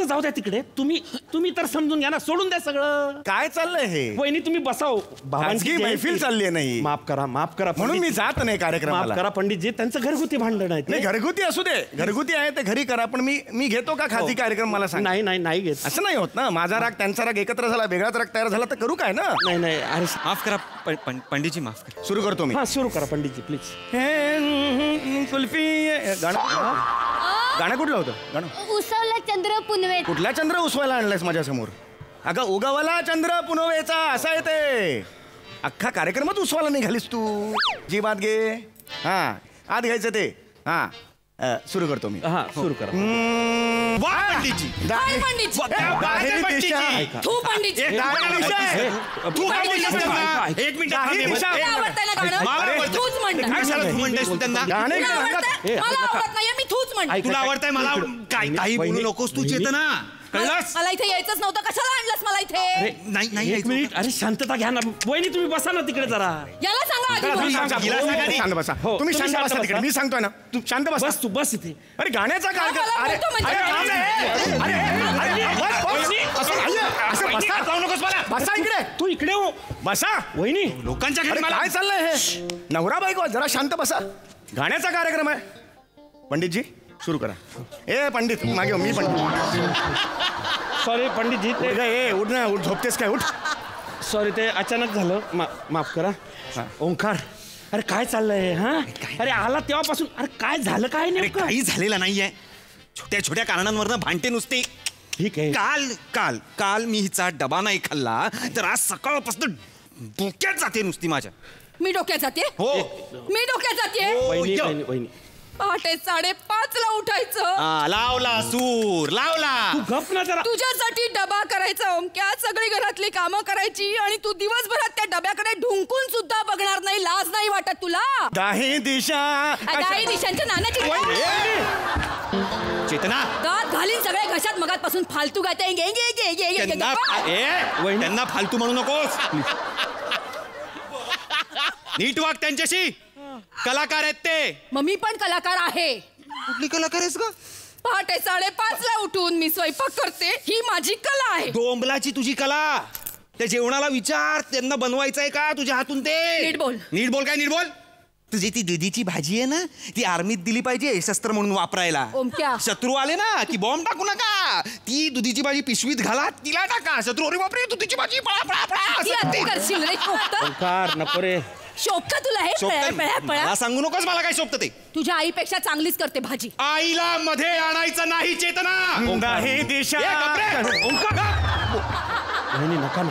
जाऊ द्या तिकडे. तुम्ही तर समजून घ्या ना. सोडून द्या सगळं. काय चाललंय हे? वहिनी तुम्ही बसाव. बाबांची मैफिल चालली आहे. नाही माफ करा म्हणून मी जात नाही कार्यक्रमाला. माफ करा पंडितजी. त्यांचं घरगुती भांडण आहे. नाही घरगुती असू दे. घरगुती आहे ते घरी करा. पण मी घेतो का खाती कार्यक्रम मला सांग. नाही घेत. असं नाही होत ना. माझा राग त्यांचा राग एकत्र झाला वेगळाच राग तयार झाला तर करू काय ना. नाही अरे माफ करा पंडितजी माफ करा. सुरू करतो मी. सुरू करा पंडितजी प्लीज. कुल्फी गाणं कुठलं होतं? गाणं उसवला चंद्र पुनवे. कुठला चंद्र उसवायला आणलायस माझ्या समोर? अगं उगवला चंद्र पुनवेचा असं आहे ते. अख्खा कार्यक्रमात उसवायला निघालीस तू. जी बात घे. हा आत घ्यायचं ते. हा सुरू करतो मी. हा सुरू करा. पंडितजी तू पंडितजी. एक मिनिट. तूच म्हणणार. मला आवडत नाही. मी तूच म्हणणार. तुला आवडतंय मला काही बोलू नकोस. तू चेतना कळलंस? मला इथे यायचंच नव्हतं. कशाला आणलंस मला इथे? नाही एक मिनिट. अरे शांतता घ्या ना. वहिनी तुम्ही बसा ना तिकडे जरा. याला सांगा आधी. शांत बसा. तुम्ही शांत बसा तिकडे. मी सांगतोय ना. तू शांत बस. तू बस इथे. अरे गाण्याचा कार्यक्रम. जाऊ नकोस मला. बसा इकडे. तू इकडे हो. बसा. वहिनी लोकांच्या घरी काय चाललंय हे? नवरा बायको जरा शांत बसा. गाण्याचा कार्यक्रम आहे. पंडितजी सुरू करा. ए पंडित मागे मी पंडित. सॉरी पंडितजी. उठ ना. उठ. झोपतेस काय? उठ. सॉरी ते अचानक झालं. माफ करा. ओंकार अरे काय चाललंय? हा अरे आला तेव्हापासून. अरे काय झालं? काय नाही. काही झालेलं नाहीये. छोट्या छोट्या कारणांवरनं भांडते नुसते. ठीक आहे. काल मी हिचा डबा नाही खाल्ला तर आज सकाळपासून डोक्यात जाते नुसती माझ्या. मी डोक्यात जाते. हो मी डोक्यात जाते. वहिनी पहाटे 5:30 उठायचं. लावला सूर लावला. तू गप ना जरा. तुझ्यासाठी डबा करायचा ओमक्या. सगळी घरातली कामं करायची आणि तू दिवसभरात त्या डब्याकडे ढुंकून सुद्धा बघणार नाही. लाज नाही वाटत तुला? दाही दिशा. दाही दिशांच्या नानाची चेतना दात घालीन सगळ्या घशात. मगातपासून फालतू गाते. त्यांना फालतू म्हणू नकोस. नीट वाग त्यांच्याशी. कलाकार आहेत ते. मग मी पण कलाकार आहे. कुठली कलाकार आहेस का? पहाटे 5:30 उठून मी स्वयंपाक करते. ही माझी कला आहे. डोंबलाची तुझी कला. त्या जेवणाला विचार. त्यांना बनवायचंय का तुझ्या हातून ते? नीट बोल. नीट बोल. काय नीट बोल? तुझी ती दुधीची भाजी आहे ना ती आर्मीत दिली पाहिजे शस्त्र म्हणून वापरायला. ओमक्या शत्रू आले ना की बॉम्ब टाकू नका. ती दुधीची भाजी पिशवीत घाला. तिला टाका. शत्रू अरे बापरे दुधीची भाजी पळा पळा पळा. करशील रे. ओंकार नको रे. शोभत तुला हे? मला सांगू नकोस मला काय शोभत ते. तुझ्या आईपेक्षा चांगलीच करते भाजी. आईला मध्ये आणायचं नाही चेतना. दाही दिशा.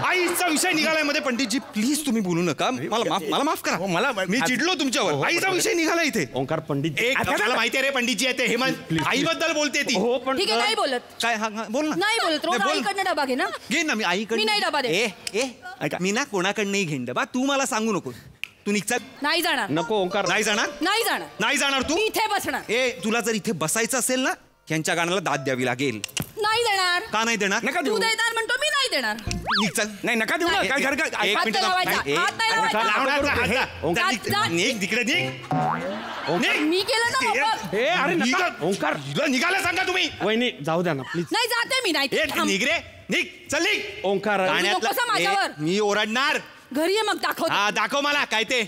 आईचा विषय निघालाय मध्ये. पंडितजी प्लीज तुम्ही बोलू नका. मला माफ करा. मी चिडलो तुमच्यावर. आईचा विषय निघाला इथे. ओंकार पंडित आपल्याला माहिती आहे रे पंडितजी आहे ते. हेमंत आईबद्दल बोलते ती. हो पण ठीक आहे. नाही बोलत. काय? बोल ना. नाही बोलत. रोज आईकडनं डबा घे ना. घे ना. मी आईकडे. मी नाही डबा दे. मी ना कोणाकडनंही घेईन डबा. तू मला सांगू नको. तू निघ. नाही जाणार. नको ओंकार. नाही जाणार. नाही जाणार तू इथे बसणार. तुला जर इथे बसायचं असेल ना ह्यांच्या गाण्याला दाद द्यावी लागेल. नाही देणार. का नाही देणार? नका तू देऊ. देणार म्हणतो. मी नाही देणार. निघ चल. नाही नका देऊ ना. काय घर एक हात मिनिट. नाही लावायचा. हात नाही लावायचा. निघ तिकडे निघ. मी केलं ना मोफत. अरे नका. ओंकार निघायला सांगा तुम्ही. वहिनी जाऊ द्या ना प्लीज. नाही जाते मी. नाही निघ रे. निघ. चल निघ. ओंकार माझ्यावर. मी ओरडणार. घरी ये मग दाखव. हा दाखव मला काय ते.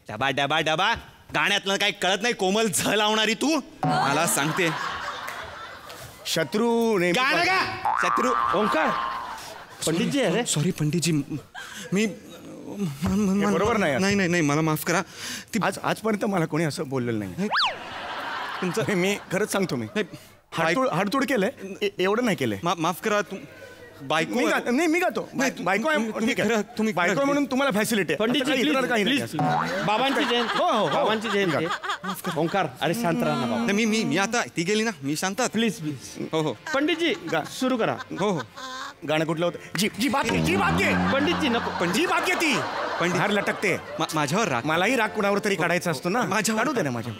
डबा डबा डबा. गाण्यातलं काही कळत नाही. कोमल झ लावणारी तू मला सांगते. शत्रू गाणं गा. शत्रू. ओंकार पंडितजी आहे. सॉरी पंडितजी. मी बरोबर नाही. नाही मला माफ करा. आजपर्यंत मला कोणी असं बोललेलं नाही तुमचं. मी खरंच सांगतो. मी हाडतूड केलंय एवढं नाही केलंय. माफ करा बायको मी गातो बायको तुम्ही बायको म्हणून तुम्हाला फॅसिलिटी बाबांची जयंती बाबांची जयंती ओंकार अरे शांत राहा ना बाबा. मी आता ती गेली ना मी शांत प्लीज हो हो पंडितजी सुरू करा. हो हो गाणं कुठलं होतं जी बाकी पंडितजी नको पण जी बाकी ती पण हार लटकते माझ्यावर राग. मलाही राग कुणावर तरी काढायचा असतो ना. माझ्या काढू दे ना माझ्या.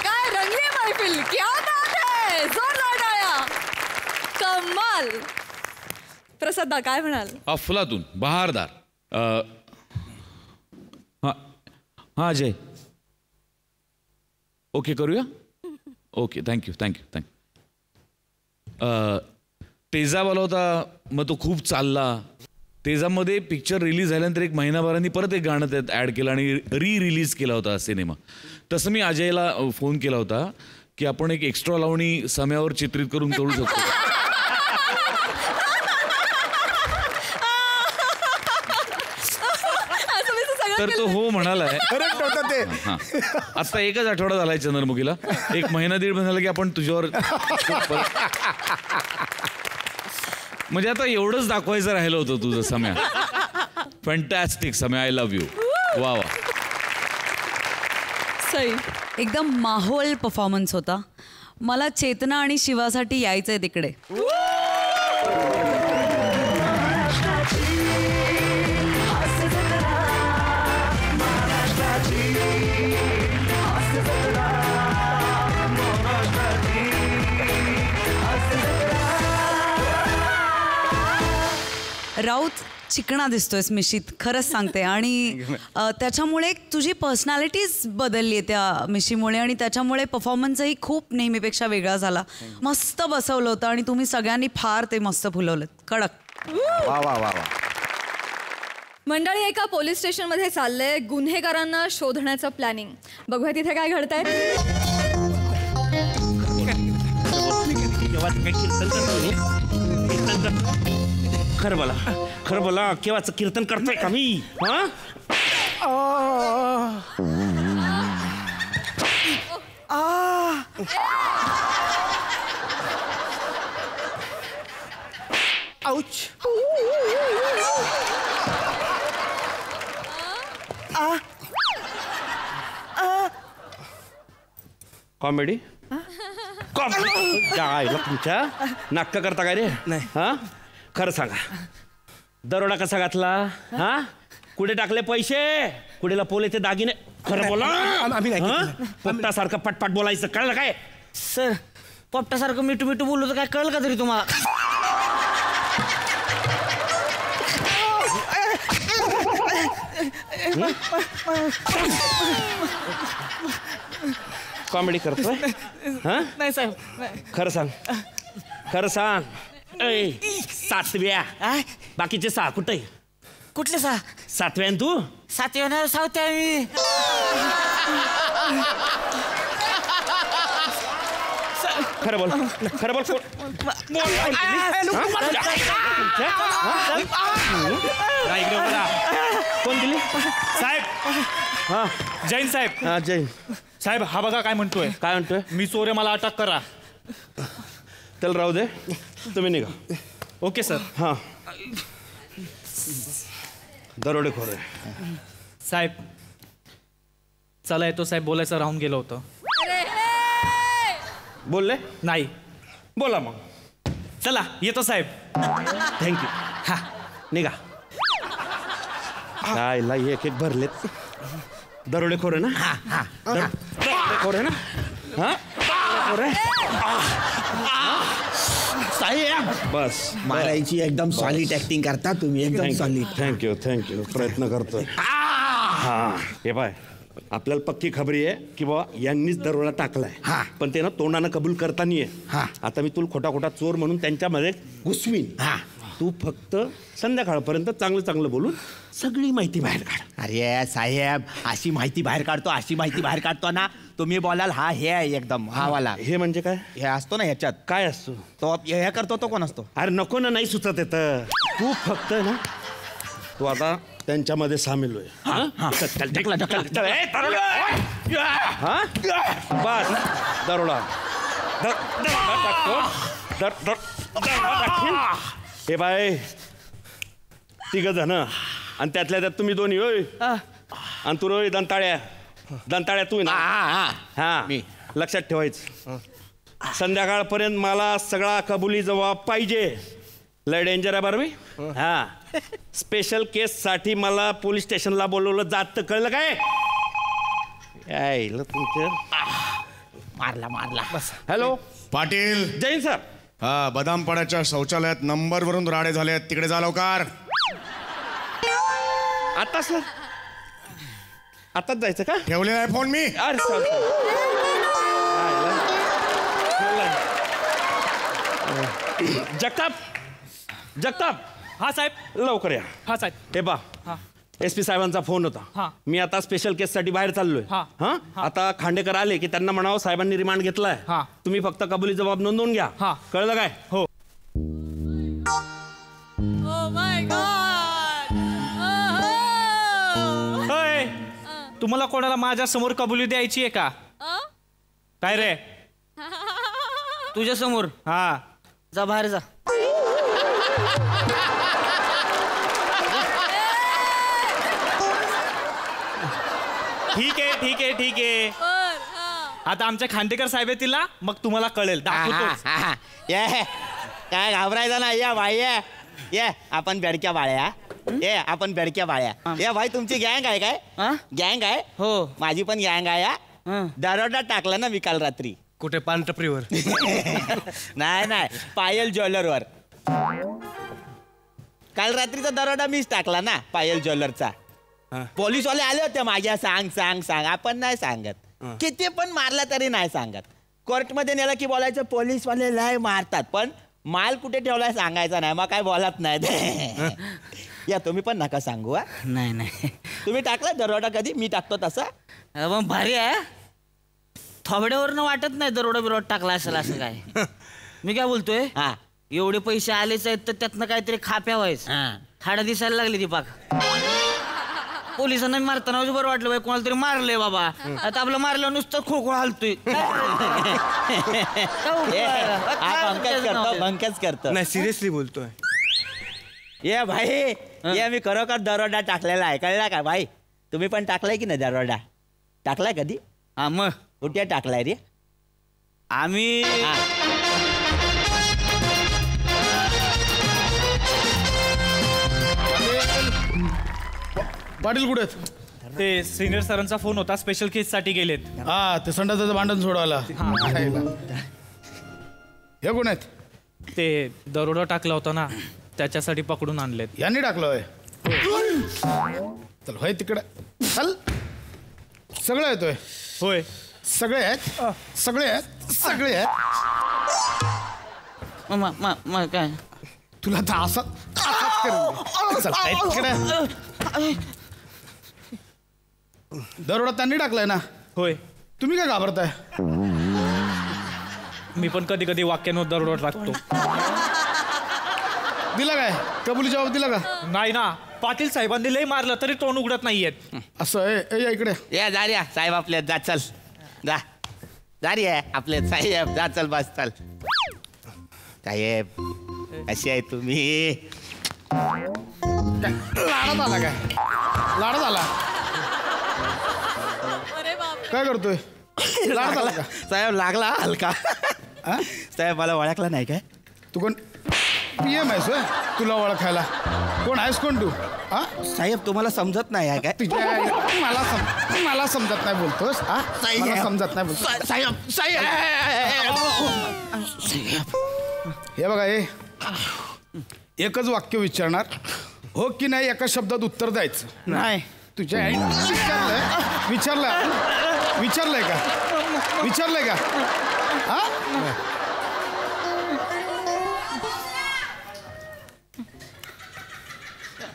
काय रंगली मैफिल, क्या बात है, जोरदार टाळ्या, कमाल. प्रसाद काय म्हणाल? अफलातून बहारदार. हा अजय ओके करूया. Okay thank you. तेजा बोला होता मग तो खूप चालला. तेजामध्ये पिक्चर रिलीज झाल्यानंतर 1 महिनाभरांनी परत एक गाणं त्यात ॲड केलं आणि रिलीज केला होता सिनेमा. तसं मी अजयला फोन केला होता की आपण एक एक्स्ट्रा लावणी समयावर चित्रित करून करू शकतो. तर तो हो म्हणालाय. हां आता एकच आठवडा झालाय चंद्रमुखीला. 1 महिना 1.5 महिना झाला की आपण तुझ्यावर म्हणजे आता एवढंच दाखवायचं राहिलं होतं तुझं Samya. Fantastic Samya, I love you. वा वा सई एकदम माहोल परफॉर्मन्स होता. मला चेतना आणि शिवासाठी यायचंय तिकडे. राऊत चिकणा दिसतोयस मिशीत, खरंच सांगते. आणि त्याच्यामुळे तुझी पर्सनॅलिटीज बदलली आहे त्या मिशीमुळे आणि त्याच्यामुळे परफॉर्मन्सही खूप नेहमीपेक्षा वेगळा झाला. मस्त बसवलं होतं आणि तुम्ही सगळ्यांनी फार ते मस्त फुलवलं, कडक. वा वा वा वा. मंडळी एका पोलीस स्टेशनमध्ये चाललंय गुन्हेगारांना शोधण्याचं प्लॅनिंग. बघूया तिथे काय घडतंय. खरं बोला केव्हाचं कीर्तन करतोय का मी? कॉमेडी तुमच्या नाटक करता काय रे? नाही हा खरं सांगा, दरोडा कसा घातला? हा कुठे टाकले पैसे? कुठे लपवले ते दागिने? खरं बोला. पोपटासारखं पटपट बोलायचं, कळलं काय? सर पोपटासारखं मिठू मिठू बोललो तर काय कळलं का तरी तुम्हाला? कॉमेडी करतोय? नाही साहेब. खरं सांग. 7व्या बाकीचे 6 कुठे? कुठले 6? 7व्या तू? 7व्या सावत्या मी. खरं बोल. कोण दिली? साहेब. हा जैन साहेब. हा जैन साहेब हा बघा काय म्हणतोय. काय म्हणतोय? मी चोरे, मला अटक करा. त्याला राहू दे, तुम्ही निघा. Okay sir. हा दरोडेखोर आहे साहेब. चला येतो साहेब, बोलायचं राहून गेलं होतं. बोलले नाही? बोला मग. चला येतो साहेब. थँक्यू. हा निघा. कायला एक भरलेत. दरोडेखोर आहे ना? दरोडेखोर आहे ना? हा बस मारायची एकदम सॉलिड ऍक्टिंग करता तुम्ही, एकदम सॉलिड. थँक्यू प्रयत्न करतोय. हा हे बाय, आपल्याला पक्की खबरी आहे की बाबा यांनीच दरोडा टाकलाय. पण ते ना तोंडानं कबूल करता नाहीये. आता मी तुला खोटा चोर म्हणून त्यांच्यामध्ये घुसवीन. तू फक्त संध्याकाळपर्यंत चांगलं चांगलं बोलून सगळी माहिती बाहेर काढ. अरे साहेब, अशी माहिती बाहेर काढतो ना, तुम्ही बोलाल हा हे आहे एकदम हा वाला. हे म्हणजे काय? हे असतो ना ह्याच्यात. काय असतो तो? हे करतो तो कोण असतो? अरे नको ना, नाही सुचत येतं. तू फक्त ना, तू आता त्यांच्यामध्ये सामील होय. बस दरोडा हे बाय, तिघ जण आणि त्यातल्या त्यात तुम्ही दोन्ही होय. आणि तू रोय दंताळ्या तू ना. हा लक्षात ठेवायचं. संध्याकाळपर्यंत मला सगळा कबुली जबाब पाहिजे. लय डेंजर आहे बरं मी. हा स्पेशल केस साठी मला पोलीस स्टेशनला बोलवलं जात, कळलं काय? तुमचं मारला. हॅलो पाटील. जैन सर. हा बदामपाड्याच्या शौचालयात नंबरवरून राडे झाले आहेत, तिकडे जा लवकर. आता सर आताच जायचं का? ठेवलेला आहे फोन मी. अरे सर जगताप. हा साहेब. लवकर या. हा साहेब. हे बा, SP साहेबांचा फोन होता. मी आता स्पेशल केस साठी बाहेर चाललोय. हा आता खांडेकर आले की त्यांना म्हणावं साहेबांनी रिमांड घेतलाय, तुम्ही फक्त कबुली जबाब नोंदवून घ्या. कळलं काय? हो. तुम्हाला कोणाला माझ्या समोर कबुली द्यायची आहे का? काय रे? तुझ्या समोर? हा. जा बाहेर जा. ठीक आहे. आता आमच्या खांडेकर साहेब येतील ना, मग तुम्हाला कळेल. काय घाबरायचं ना. या भाई ये आपण बेडक्या बाळ्या. आपण बेडक्या बाळ्या. या भाई तुमची गँग आहे काय? गँग आहे. हो माझी पण गँग आहे. दरोडा टाकला ना मी काल रात्री. कुठे? पानटपरीवर? नाही पायल ज्वेलरवर. काल रात्रीचा दरोडा मीच टाकला ना पायल ज्वेलरचा. पोलीसवाले आले होते माझ्या. सांग. आपण नाही सांगत. किती पण मारला तरी नाही सांगत. कोर्टमध्ये नेलं की बोलायचं पोलीसवाले लय मारतात, पण माल कुठे ठेवलाय सांगायचा नाही. मग काय बोलत नाही. या तुम्ही पण नका सांगू. नाही तुम्ही टाकला दरोडा कधी? मी टाकतो तसा. मग भारी आहे. थोबड्यावरनं वाटत नाही दरोडा बिरोड टाकला असेल असं काय. मी काय बोलतोय, एवढे पैसे आलेच आहेत तर त्यातनं काहीतरी खाप्या व्हायचं. हाडं दिसायला लागली ती पाक. पोलिसांना मारताना बरं वाटलं बाई, कोणाला तरी मारलंय बाबा. आता आपलं मारलं नुसतं खोळखोळ हलतोय. भंकच करतो. नाही सिरियसली बोलतोय. ये भाई ये मी खरोखर दरोडा टाकलेला आहे, कळला का भाई? तुम्ही पण टाकलाय की नाही दरोडा? टाकलाय कधी? मग कुठे टाकलाय रे? आम्ही पाटील कुठे? ते सिनियर सरांचा फोन होता, स्पेशल केस साठी गेलेत. हा ते संडासाचं भांडण सोडवायला. हे कोण आहेत? ते दरोडा टाकला होता ना, त्याच्यासाठी पकडून आणलेत. यांनी टाकलं? चल होय तिकडे चल. सगळं येतोय? होय सगळे आहेत. काय तुला तर असं दरोडा त्यांनी टाकलाय ना? होय. तुम्ही काय घाबरताय? मी पण कधी कधी वाक्यानं दरोडा टाकतो. दिला काय कबुली जबाब दिला का? नाही ना, पाटील साहेबांनी लय मारलं तरी तोंड उघडत नाहीयेत. असं या इकडे या. जा रे साहेब आपले. जा चल. जा रे आपले साहेब. जा चल बस चल. साहेब अशी आहे तुम्ही? लाडा झाला काय? लाडा झाला काय करतोय? लाडा झाला का साहेब? लागला हलका. साहेब मला ओळखला नाही काय? तू कोण? PM आहेस होय? तुला ओळखायला कोण आहेस? कोण तू? साहेब तुम्हाला समजत नाही आहे काय? मला समजत नाही बोलतोस? मला समजत नाही बोलतो. साहेब हे बघा, हे एकच वाक्य विचारणार, हो की नाही एका शब्दात उत्तर द्यायचं. नाही. तुझ्या विचारलंय का?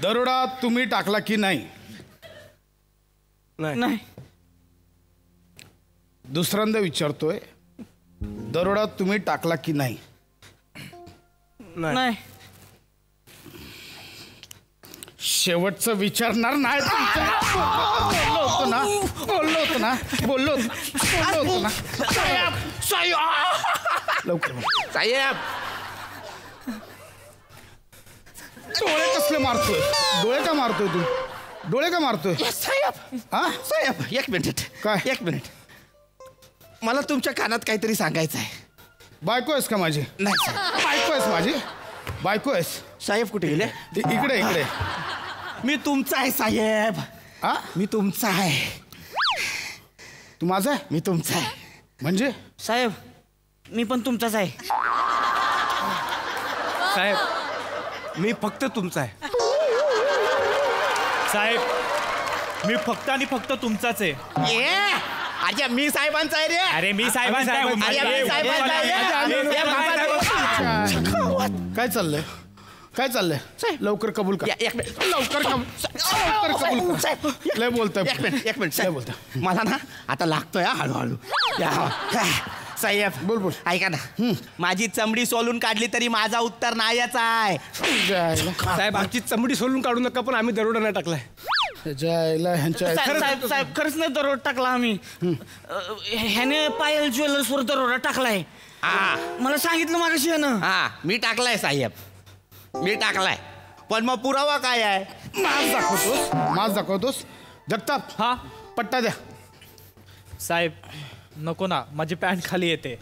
दरोडा तुम्ही टाकला की नाही? नाही. दुसऱ्यांदा विचारतोय, दरोडा तुम्ही टाकला की नाही? नाही. शेवटचं विचारणार नाही. बोललो होतो ना. लवकर साहेब, डोळे कसले मारतोय? डोळे का मारतोय तू? डोळे का मारतोय? साहेब, हा साहेब, एक मिनिट. काय? एक मिनिट. मला तुमच्या कानात काहीतरी सांगायचं आहे. बायको आहेस का माझी? नाही. बायको आहेस माझी? बायको आहेस? साहेब कुठे गेले? इकडे. मी तुमचा आहे साहेब. हा, मी तुमचा आहे. तू माझा आहे? मी तुमचा आहे. म्हणजे? साहेब, मी पण तुमचाच आहे. साहेब, मी फक्त तुमचा आहे. साहेब, मी फक्त आणि फक्त तुमचाच आहे. अरे मी साहेबांचा आहे रे. अरे मी साहेबांचा आहे. काय चाललंय? काय चाललंय? लवकर कबूल कर. लवकर कबूल कर. लय बोलतोय. एक मिनिट साहेब, बोलतोय मला ना आता लागतोय हळूहळू. साहेब, बोल. ऐका ना, माझी चमडी सोलून काढली तरी माझा उत्तर नाहीच आहे. साहेब, आमची चमडी सोलून काढू नका, पण आम्ही दरोडा नाही टाकलाय. साहेब, खरंच नाही दरोडा टाकला आम्ही. ह्याने पायल ज्वेलर्सवर दरोडा टाकलाय. मला सांगितलं मागाशी ह्यानं. हा, मी टाकलाय साहेब, मी टाकलाय. पण मग पुरावा काय आहे? मास दाखवतोस? जगताप, हा, पट्टा द्या. साहेब नको ना, माझी पॅन्ट खाली येते.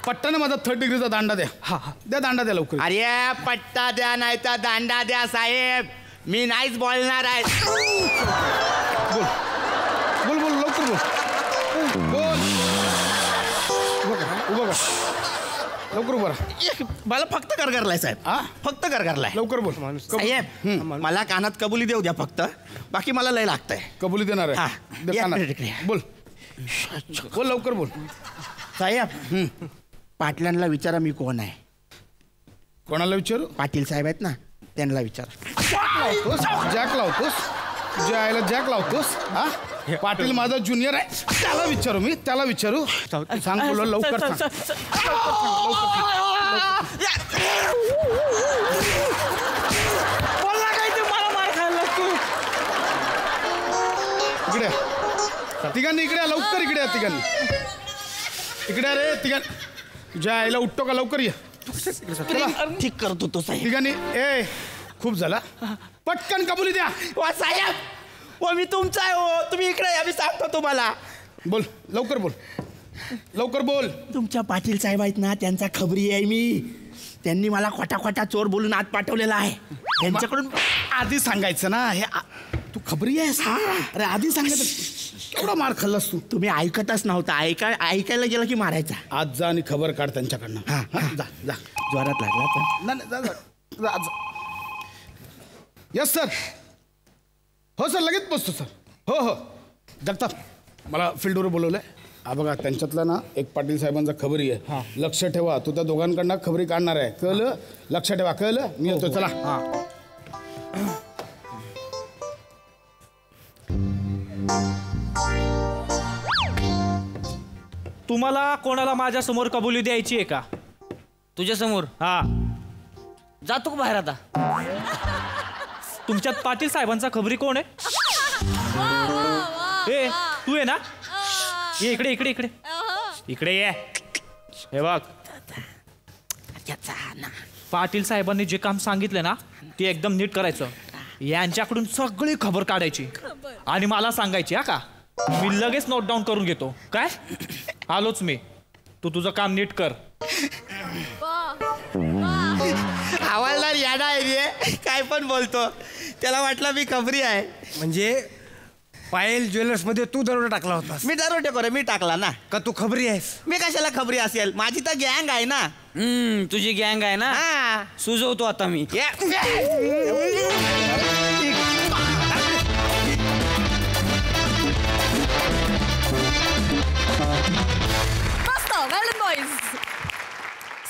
पट्टाने माझा 3rd डिग्रीचा दांडा द्या. हा, द्या दांडा द्या लवकर. अरे पट्टा द्या नाही तर दांडा द्या साहेब. मी नाहीच बोलणार आहे. बोल लवकर बोल. उभं कर. लवकर उभं राहा. मला फक्त गरगरलाय साहेब. फक्त गरगरलाय. लवकर बोल. साहेब, मला कानात कबुली देऊ द्या फक्त. बाकी मला लय लागतंय. कबुली देणार आहे? दे कानात. बोल लवकर बोल. साहेब, पाटलांना विचारा मी कोण आहे. कोणाला विचारू? पाटील साहेब आहेत ना, त्यांना विचारा. जॅक लावतोस? तुझ्या आईला जॅक लावतोस? हा, पाटील माझा ज्युनियर आहे, त्याला विचारू मी. त्याला विचारू. सांग बोल लवकर सांग. इकडे तिघांनी इकडे लवकर. इकडे तिघांनी इकडे. रे तिघां, तुझ्या आईला उठतो का? लवकर ये. ठीक करतो तो साहेब. तिघांनी. खूप झाला. पटकन कबुली द्या. साहेब, मी तुमचा आहे. हो, तुम्ही इकडे या, मी सांगतो तुम्हाला. बोल लवकर बोल. लवकर बोल. तुमच्या पाटील साहेब आहेत ना, त्यांचा खबरी आहे मी. त्यांनी मला खोटा चोर बोलून आत पाठवलेला आहे. त्यांच्याकडून आधी सांगायचं ना. हे तू खबरी आहेस? अरे आधी सांगायचं. केवढा मार खाल्लास तू? तुम्ही ऐकतच नव्हता. ऐकायला गेलं की मारायचा. आज जा आणि खबर काढ त्यांच्याकडनं. जा. जोरात लागला पण. नाही. Yes sir. हो सर, लगेच पोचतो सर. हो. जगताप, मला फील्डवर बोलवलंय. हा बघा, त्यांच्यातला ना एक पाटील साहेबांचा खबरी आहे. लक्ष ठेवा. तू त्या दोघांकडनं खबरी काढणार आहे. कळलं? लक्ष ठेवा. कळलं? मी येतो. चला. तुम्हाला कोणाला माझ्या समोर कबुली द्यायची आहे का? तुझ्या समोर? हा. जातो का बाहेर आता? तुमच्यात पाटील साहेबांचा खबरी कोण आहे? तू आहे ना? ये इकडे ये. हे बघ, पाटील साहेबांनी जे काम सांगितले ना, ते एकदम नीट करायचं. यांच्याकडून सगळी खबर काढायची आणि मला सांगायची. हा का? मी लगेच नोट डाऊन करून घेतो. काय? आलोच मी. तू तुझं काम नीट कर. हवालदार याडा आहे रे, काय पण बोलतो. त्याला वाटलं मी खबरी आहे. म्हणजे पायल ज्वेलर्स मध्ये तू दरोडा टाकला होतास? मी दरोडे करे, मी टाकला ना. का तू खबरी आहेस? मी कशाला खबरी असेल? माझी तर गँग आहे ना. तुझी गँग आहे ना. सुजवतो आता मी. मस्त. वेल डन बॉयज.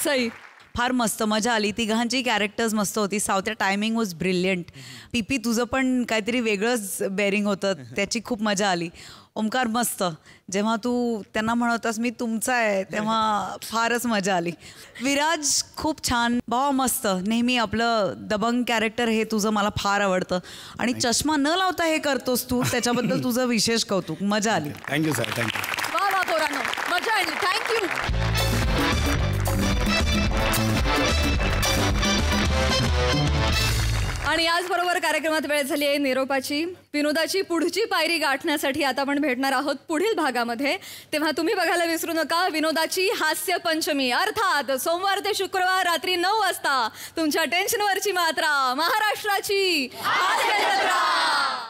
सई फार मस्त मजा आली. तिघांची कॅरेक्टर्स मस्त होती. साऊथच्या टायमिंग वॉज ब्रिलियंट. पीपी तुझं पण काहीतरी वेगळंच बेअरिंग होतं, त्याची खूप मजा आली. ओमकार मस्त, जेव्हा तू त्यांना म्हणतस मी तुमचा आहे तेव्हा फारच मजा आली. विराज खूप छान, भावा मस्त. नेहमी आपलं दबंग कॅरेक्टर हे तुझं मला फार आवडतं आणि चष्मा न लावता हे करतोस तू, त्याच्याबद्दल तुझं विशेष कौतुक. मजा आली. Thank you sir, thank you. वा वा पोरांनो, मजा आली. थँक्यू. आणि याचबरोबर कार्यक्रमात वेळ झाली आहे निरोपाची. विनोदाची पुढची पायरी गाठण्यासाठी आता आपण भेटणार आहोत पुढील भागामध्ये. तेव्हा तुम्ही बघायला विसरू नका विनोदाची हास्य पंचमी, अर्थात सोमवार ते शुक्रवार रात्री 9 वाजता तुमच्या टेन्शनवरची मात्रा, महाराष्ट्राची हास्य जत्रा.